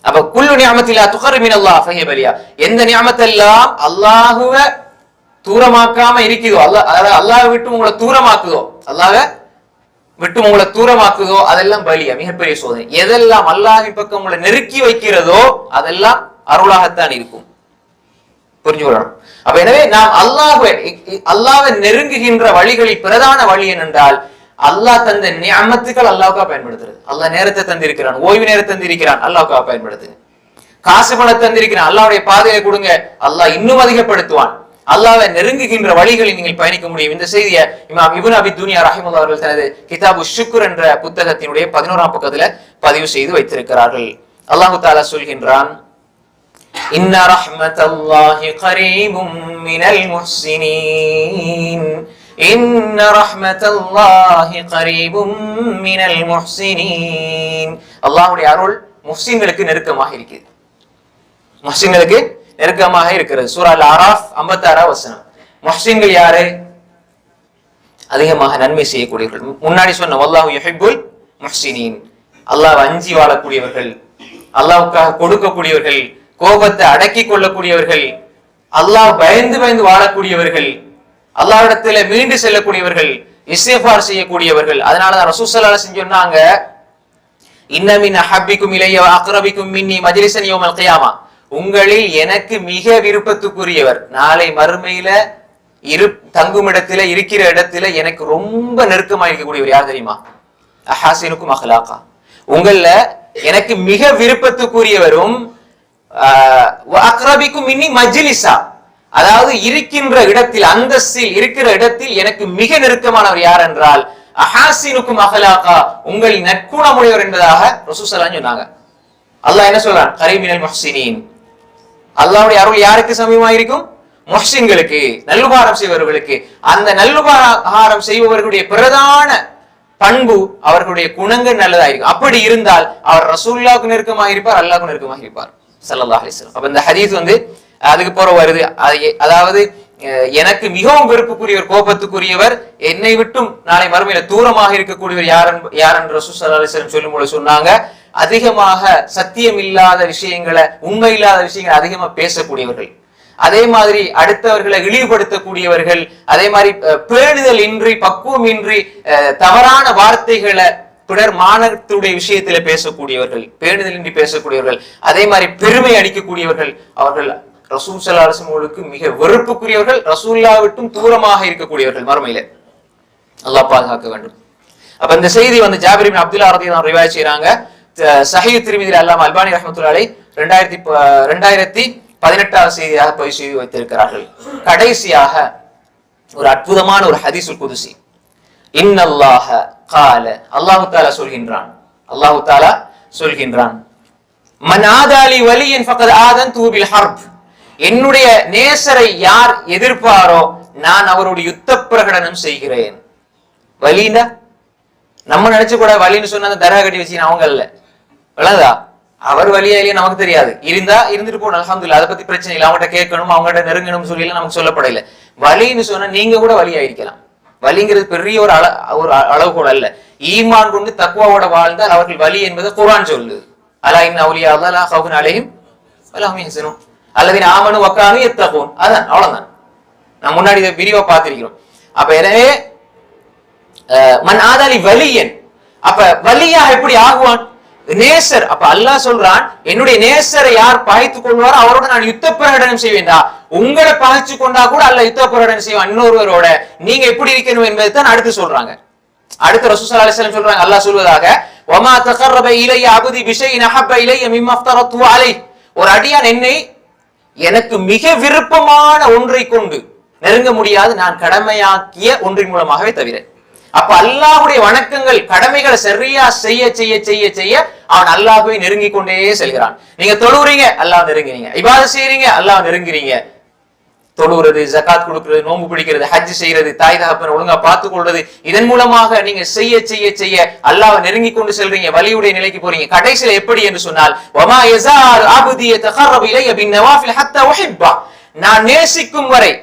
A: அப்ப குல்லு நிஅமத்தின் லா துகர்ரிப் மினல்லாஹ் ஃபஹிய பலியா, எந்த நிஅமத்தெல்லாம் அல்லாஹ்வை தூரமாக்காம இருக்குதோ, அல்லாஹ்வை விட்டு உங்களை தூரமாக்குதோ, அல்லாஹ்வை விட்டு உங்களை தூரமாக்குதோ அதெல்லாம் பலியா, மிகப்பெரிய சோதனை. எதெல்லாம் அல்லாஹ்வின் பக்கம் உங்களை நெருக்கி வைக்கிறதோ அதெல்லாம் அருளாகத்தான் இருக்கும். புரிஞ்சுக்கொள்ளணும். அப்ப எனவே நாம் அல்லாஹ்வை நெருங்குகின்ற வழிகளில் பிரதான வழி என்னென்றால் அல்லாஹ் தந்த நிஅமத்துக்கள் அல்லாஹ்வுக்காக பயன்படுத்துறது. அல்லாஹ் நேரத்தை தந்திருக்கிறான், ஓய்வு நேரத்தை தந்திருக்கிறான், அல்லாஹ்வுக்காக பயன்படுத்துங்க. காசு பணத்தை தந்திருக்கிறான், அல்லாஹ்வுடைய பாதையில கொடுங்க, அல்லாஹ் இன்னும் அதிகப்படுத்துவான். அல்லாஹ்வை நெருங்குகின்ற வழிகளை நீங்கள் பயணிக்க முடியும். இந்த செய்தியை இமாம் இப்னு அபி துன்யா ரஹிமஹுல்லாஹ் அவர்கள் தனது கிதாபு ஷுக்ர் என்ற புத்தகத்தினுடைய 11ஆம் பக்கத்துல பதிவு செய்து வைத்திருக்கிறார்கள். அல்லாஹ் தஆலா சொல்கின்றான், இன்ன ரஹ்மத்தல்லாஹி கரீபும் மினல் முஹ்ஸினீன், இன்ன ரஹ்மத்தல்லாஹி கரீபும் மினல் முஹ்ஸினீன். அல்லாஹ்வுடைய அருள் முஹ்ஸின்களுக்கு நெருக்கமாக இருக்குது, முஹ்ஸின்களுக்கு நெருக்கமாக இருக்கிறது. சூரா அல்-அராஃப் 56ஆம் வசனம். முஹ்ஸின்கள் யாரு? அதிகமாக நன்மை செய்யக்கூடியவர்கள். முன்னாடி சொன்ன வல்லாஹு யுஹிப்புல் முஹ்ஸினீன், அல்லாஹ்வை அஞ்சி வாழக்கூடியவர்கள், அல்லாஹ்வுக்காக கொடுக்கக்கூடியவர்கள், கோபத்தை அடக்கி கொள்ளக்கூடியவர்கள், அல்லாஹ் பயந்து பயந்து வாழக்கூடியவர்கள், அல்லாஹ்விடத்துல மீண்டு செல்லக்கூடியவர்கள், இஸ்திக்ஃபார் செய்யக்கூடியவர்கள். அதனாலதான் ரசூல் ஸல்லல்லாஹு அலைஹி வஸல்லம் சொன்னாங்க, இன்ன மின் அஹப்பிக்கும் இலைய வ அக்ரபிக்கும் மின்னி மஜ்லிஸன் யௌமல் கியாமா, உங்களில் எனக்கு மிக விருப்பத்துக்குரியவர் நாளை மறுமையில தங்குமிடத்துல இருக்கிற இடத்துல எனக்கு ரொம்ப நெருக்கமா இருக்கக்கூடியவர் யார் தெரியுமா? அஹாசினுக்கும் அஹ்லாகா, உங்கள எனக்கு மிக விருப்பத்துக்குரியவரும் அக்ரபிக்கும் மின்னி மஜ்லிஸா, அதாவது இருக்கின்ற இடத்தில், அந்தஸ்தில் இருக்கிற இடத்தில் எனக்கு மிக நெருக்கமானவர் யார் என்றால் அஹாசினுக்கும் அஹ்லாகா, உங்களின் நற்குணமுடையவர் என்பதாக ரசூல் ஸல்லல்லாஹு அலைஹி வஸல்லம் சொன்னாங்க. அல்லாஹ் என்ன சொல்றான்? கரீம் மினல் முஹ்ஸினீன். அல்லாஹ்வுடைய அருள் யாருக்கு சமீபமாக இருக்கும்? முஹ்ஸின்களுக்கு, நல்லுபகாரம் செய்பவர்களுக்கு. அந்த நல்லுபகாரம் செய்பவர்களுடைய பிரதான பண்பு அவர்களுடைய குணங்கள் நல்லதா இருக்கும். அப்படி இருந்தால் அவர் ரசூலுல்லாஹ்வுக்கு நெருக்கமாக இருப்பார், அல்லாஹ்வுக்கு நெருக்கமாக இருப்பார் ஸல்லல்லாஹு அலைஹி வஸல்லம். அப்ப இந்த ஹதீஸ் அதுக்கு போற வருது. அதாவது எனக்கு மிகவும் வெறுப்புக்குரியவர், கோபத்துக்குரியவர், என்னை விட்டும் நாளை மறுமையில தூரமாக இருக்கக்கூடியவர் யார் என்று ரசூல் ஸல்லல்லாஹு அலைஹி வஸல்லம் சொல்லும்போது சொன்னாங்க, அதிகமாக சத்தியம் இல்லாத விஷயங்களை, உண்மை இல்லாத விஷயங்களை அதிகமா பேசக்கூடியவர்கள், அதே மாதிரி அடுத்தவர்களை இழிவுபடுத்தக்கூடியவர்கள், அதே மாதிரி பேணுதல் இன்றி, பக்குவம் இன்றி தவறான வார்த்தைகளை பிறர் மானத்துடைய விஷயத்தில பேசக்கூடியவர்கள், பேணுதல் இன்றி பேசக்கூடியவர்கள், அதே மாதிரி பெருமை அடிக்கக்கூடியவர்கள், அவர்கள் ரசூல் ஸல்லல்லாஹு அலைஹி வஸல்லம் மிக வெறுப்புக்குரியவர்கள், ரசூலுல்லாஹ் விட்டும் தூரமாக இருக்கக்கூடியவர்கள் மறுமையில. அல்லாஹ் பாதுகாக்க வேண்டும். அப்ப இந்த செய்தி ஜாபிர் இப்னு அப்துல்லாஹ் ரலியல்லாஹு அன்ஹு ரிவாயத் செய்றாங்க. சஹீஹ் திர்மிதில அல்லாஹ் அல்பானி ரஹ்மத்துல்லாஹி அலைஹி 2018வது செய்தியாக பதிவு செய்து வைத்திருக்கிறார்கள். கடைசியாக ஒரு அற்புதமான ஒரு ஹதீஸுல் குதுசி. இன்னல்லாஹ கால, அல்லாஹ் தஆலா சொல்கின்றான், அல்லாஹ் தஆலா சொல்கின்றான், மன் ஆதாலி வலியன் ஃபகத் ஆதன்து பில் ஹர்ப், என்னுடைய நேசரை யார் எதிர்ப்பாரோ நான் அவருடைய யுத்த பிரகடனம் செய்கிறேன். வலினா நம்ம நினைச்சு கூட வலின்னு சொன்ன தர்கா கட்டி வச்சு அவங்க இல்ல, விளங்குதா? அவர் வலியா இல்லையா நமக்கு தெரியாது, இருந்தா இருந்துட்டு போகணும், அல்ஹம்துலில்லாஹ், அதை பத்தி பிரச்சனை இல்லை. அவங்ககிட்ட கேட்கணும், அவங்ககிட்ட நெருங்கணும் சொல்லி நமக்கு சொல்லப்படல. வலின்னு சொன்னா நீங்க கூட வலியா இருக்கலாம். வலிங்கிறது பெரிய ஒரு அளவுகோல் அல்ல. ஈமான் கொண்டு தக்வாவோட வாழ்ந்தால் அவர்கள் வலி என்பது குர்ஆன் சொல்லுது. அலா இன் அவுலியா அல்லாஹ் லா கௌஃபுன் அலைஹிம் வலா ஹும் யஹ்சனூன் அல்லதீன ஆமனு வ கானூ யத்தகூன். அதான், அவ்வளவுதான். நான் முன்னாடி இதை விரிவா பார்த்திருக்கிறோம். அப்ப எனவே மன் ஆதாலி வலியன், அப்ப வலியா எப்படி ஆகுவான்? நேசர். அப்ப அல்லாஹ் சொல்றான், என்னுடைய நேசரை யார் பகைத்துக் கொள்வாரோ அவரோட நான் யுத்த பிரகடனம் செய்வேன்டா. உங்களை பகைச்சு கொண்டா கூட அல்லாஹ் யுத்த பிரகடனம் செய்வான் இன்னொருவரோட. நீங்க எப்படி இருக்கணும் என்பதை தான் அடுத்து சொல்றாங்க. அடுத்து ரசூல் ஸல்லல்லாஹு அலைஹி வஸல்லம் சொல்றாங்க, அல்லாஹ் சொல்வதாக, வமா தகர்ரப இலைய அப்தி பிஷைஇன் அஹப்ப இலைய மிம்ம அஃப்தரது அலைஹி, ஒரு அடியான் என்னை எனக்கு மிக விருப்பமான ஒன்றை கொண்டு நெருங்க முடியாது, நான் கடமையாக்கிய ஒன்றின் மூலமாகவே தவிர. அப்ப அல்லாஹ்வுடைய வணக்கங்கள், கடமைகளை சரியா செய்ய செய்ய செய்ய செய்ய அவன் அல்லாஹ்வை நெருங்கி கொண்டே செல்கிறான். நீங்க தொழுறீங்க, அல்லாஹ் நெருங்குறீங்க. இபாதத் செய்றீங்க, அல்லாஹ் நெருங்குறீங்க. தொழுகிறது, ஜகாத் கொடுக்கிறது, நோன்பு பிடிக்கிறது, ஹஜ் செய்யறது, தாய் தகப்பனை ஒழுங்கா பார்த்துக் கொள்வது, இதன் மூலமாக நீங்க செய்ய செய்ய செய்ய அல்லாஹ்வை நெருங்கி கொண்டு செல்றீங்க, வலியுடைய நிலைக்கு போறீங்க. கடைசியில எப்படி என்று சொன்னால், வமா யஸால் அப்தி யதகர்ரபு இலைய பின்னவாஃபில் ஹத்தா உஹிப்பா, நான் நேசிக்கும் வரை,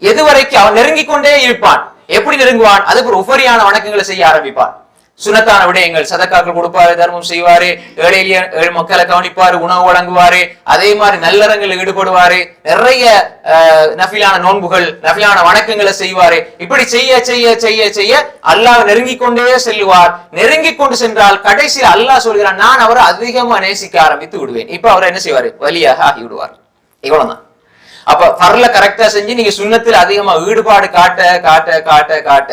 A: எதுவரைக்கும் அவன் நெருங்கி கொண்டே இருப்பான். எப்படி நெருங்குவான்? அதுக்கு ஒரு உபரியான வணக்கங்களை செய்ய ஆரம்பிப்பான். சுனத்தான விடயங்கள், சதக்காக்கள் கொடுப்பாரு, தர்மம் செய்வாரு, ஏழை மக்களை கவனிப்பாரு, உணவு வழங்குவாரு, அதே மாதிரி நல்லறங்களில் ஈடுபடுவாரு, நிறைய நஃபிலான நோன்புகள், நஃபிலான வணக்கங்களை செய்வாரு. இப்படி செய்ய செய்ய செய்ய செய்ய அல்லாஹ் நெருங்கி கொண்டே செல்லுவார். நெருங்கி கொண்டு சென்றால் கடைசியில் அல்லாஹ் சொல்கிறான், நான் அவரை அதிகமா நேசிக்க ஆரம்பித்து விடுவேன். இப்ப அவர் என்ன செய்வாரு? வலியாக ஆகி விடுவார். இவ்வளவுதான். அப்ப பர்ல கரெக்டா செஞ்சு நீங்க சுன்னத்தில் அதிகமா ஈடுபாடு காட்ட காட்ட காட்ட காட்ட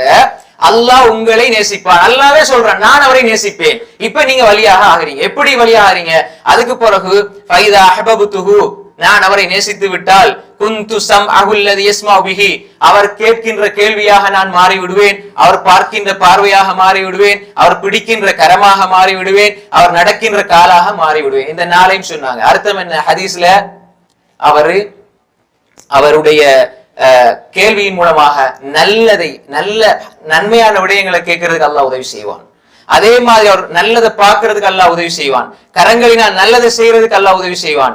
A: அல்லாஹ் உங்களை நேசிப்பான். அல்லாவே சொல்றான், நான் அவரை நேசிப்பேன். இப்ப நீங்க வலியாக ஆகிறீங்க. எப்படி வலியாக ஆகிறீங்க? அதுக்கு பிறகு ஃபைதா அஹ்பப்துஹு, நான் அவரை நேசித்து விட்டால் குந்து சம்அஹு அல்லதி யஸ்மஉ பிஹி, அவர் கேட்கின்ற கேள்வியாக நான் மாறி விடுவேன், அவர் பார்க்கின்ற பார்வையாக மாறி விடுவேன், அவர் பிடிக்கின்ற கரமாக மாறி விடுவேன், அவர் நடக்கின்ற காலாக மாறி விடுவேன். இந்த நாளையும் சொன்னாங்க. அர்த்தம் என்ன? ஹதீஸ்ல அவருடைய கேள்வியின் மூலமாக நல்ல நன்மையான விடயங்களை கேட்கறதுக்கு அல்லாஹ் உதவி செய்வான். அதே மாதிரி அவர் நல்லதை பார்க்கறதுக்கு அல்லாஹ் உதவி செய்வான். கரங்களினால் நல்லதை செய்யறதுக்கு அல்லாஹ் உதவி செய்வான்.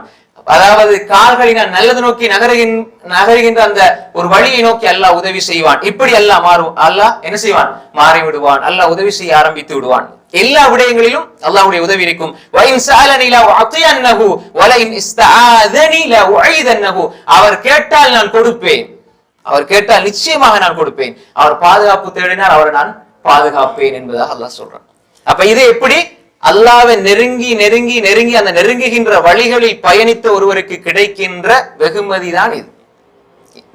A: அதாவது கால்களினால் நல்லது நோக்கி நகருகின்ற அந்த ஒரு வழியை நோக்கி அல்லாஹ் உதவி செய்வான். இப்படி அல்லாஹ் என்ன செய்வான்? மாறி விடுவான். அல்லாஹ் உதவி செய்ய ஆரம்பித்து விடுவான். எல்லா விடயங்களிலும் அல்லாஹ்வுடைய உதவி இருக்கும். அவர் கேட்டால் நான் கொடுப்பேன், அவர் கேட்டால் நிச்சயமாக நான் கொடுப்பேன், அவர் பாதுகாப்பு தேடினார் அவரை நான் பாதுகாப்பேன் என்பதாக அல்லாஹ் சொல்றான். அப்ப இது எப்படி அல்லாஹ்வை நெருங்கி நெருங்கி நெருங்கி அந்த நெருங்குகின்ற வழிகளில் பயணித்த ஒருவருக்கு கிடைக்கின்ற வெகுமதி தான் இது.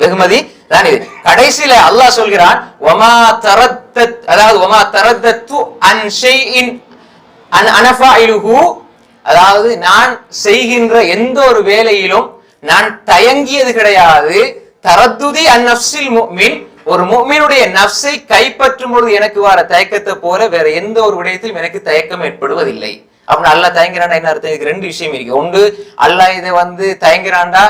A: வெகுமதி தான் இது. கடைசியில அல்லாஹ் சொல்கிறான், வமா தரத்தத், அதாவது வமா தரத்தத்து அன் ஷைஇன் அனஃபஇலுஹு, அதாவது நான் செய்கின்ற எந்த ஒரு வேலையிலும் நான் தயங்கியது கிடையாது. தரத்துதி அன் நஃப்ஸில் முஃமின், ஒரு முஃமினுடைய நஃப்ஸை கைப்பற்றும் பொழுது எனக்கு வர தயக்கத்தை போல வேற எந்த ஒரு விடயத்திலும் எனக்கு தயக்கம் ஏற்படுவதில்லை. அப்படின்னு அல்லாஹ் தயங்குறான்டா என்ன அர்த்தம்? இதுக்கு ரெண்டு விஷயம் இருக்கு. ஒன்று, அல்லாஹ் இதை தயங்குறான்டா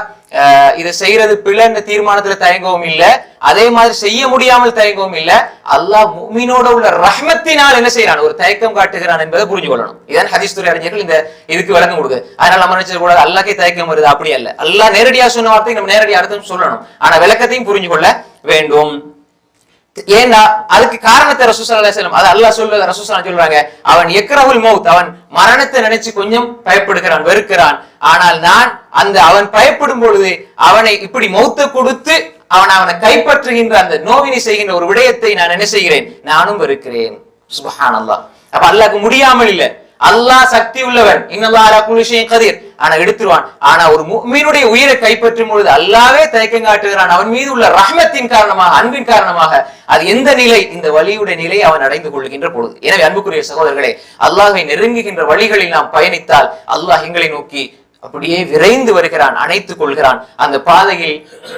A: இதை செய்யறது பிள்ளைன்ற தீர்மானத்துல தயங்கவும் இல்ல, அதே மாதிரி செய்ய முடியாமல் தயங்கவும் இல்ல. அல்லாஹ் முஃமினோட உள்ள ரஹ்மத்தினால் என்ன செய்யறான்? ஒரு தயக்கம் காட்டுகிறான் என்பதை புரிஞ்சு கொள்ளணும். இதான் ஹதீஸ் துறை அறிஞர்கள் இந்த இதுக்கு விளக்கம் கொடுக்குது. அதனால நம்ம நினைச்சது கூட அல்லாஹ்க்கே தயக்கம் வருது, அப்படி அல்ல. அல்லாஹ் நேரடியா சொன்ன வார்த்தை நம்ம நேரடி அர்த்தம் சொல்லணும், ஆனா விளக்கத்தையும் புரிஞ்சு கொள்ள வேண்டும். ஏன்னா அதுக்கு காரணத்தை ரசூல் ஸல்லல்லாஹு அலைஹி வஸல்லம், அது அல்லாஹ் சொல்லுங்க, ரசூல் ஸல்லல்லாஹு அலைஹி வஸல்லம் சொல்றாங்க, அவன் யக்ரஹுல் மௌத், அவன் மரணத்தை நினைச்சு கொஞ்சம் பயப்படுகிறான், வெறுக்கிறான். ஆனால் நான் அவன் பயப்படும் பொழுது அவனை இப்படி மௌத்தை கொடுத்து அவனை கைப்பற்றுகின்ற அந்த நோவினை செய்கின்ற ஒரு விடயத்தை நான் என்ன செய்கிறேன்? நானும் வெறுக்கிறேன். சுப்ஹானல்லாஹ். அப்ப அல்லாஹ்க்கு முடியாமல் இல்ல, அல்லாஹ் சக்தி உள்ளவன், இன்னல்லாஹ் அலா குல்லி ஷைஇன் கதீர். ஆனா எடுத்துருவான். ஆனா ஒரு முஃமினுடைய உயிரை கைப்பற்றும் பொழுது அல்லாஹ்வே தயக்கம் காட்டுகிறான். அவன் மீது உள்ள ரஹ்மத்தின் காரணமாக, அன்பின் காரணமாக. அது எந்த நிலை? இந்த வலியுடைய நிலை அவன் அடைந்து கொள்கின்ற பொழுது. எனவே அன்புக்குரிய சகோதரர்களே, அல்லாஹ்வை நெருங்குகின்ற வழிகளில் நாம் பயணித்தால் அல்லாஹ் எங்களை நோக்கி அப்படியே விரைந்து வருகிறான், அணைத்துக் கொள்கிறான். அந்த பாதையில்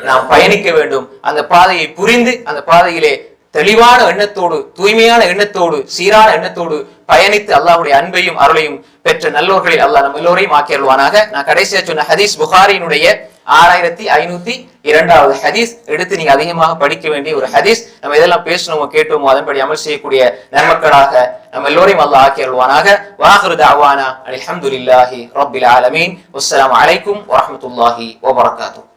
A: நாம் பயணிக்க வேண்டும். அந்த பாதையை புரிந்து அந்த பாதையிலே தெளிவான எண்ணத்தோடு, தூய்மையான எண்ணத்தோடு, சீரான எண்ணத்தோடு பயணித்து அல்லாஹ்வுடைய அன்பையும் அருளையும் பெற்ற நல்லோர்களில் அல்லாஹ் நம்ம எல்லோரையும் ஆக்கி அருள்வானாக. நான் கடைசியா சொன்ன ஹதீஸ் புகாரியினுடைய 6502வது ஹதீஸ், எடுத்து நீங்க அதிகமாக படிக்க வேண்டிய ஒரு ஹதீஸ். நம்ம இதெல்லாம் பேசணுமோ கேட்டோமோ அதன்படி அமல் செய்யக்கூடிய நன்மக்களாக நம்ம எல்லோரையும் அல்லாஹ் ஆக்கி அருள்வானாக. வாஹிரு தஅவானா அல்ஹம்துலில்லாஹி ரப்பில் ஆலமீன். வஸ்ஸலாமு அலைக்கும் வரஹ்மத்துல்லாஹி வபரகாத்துஹு.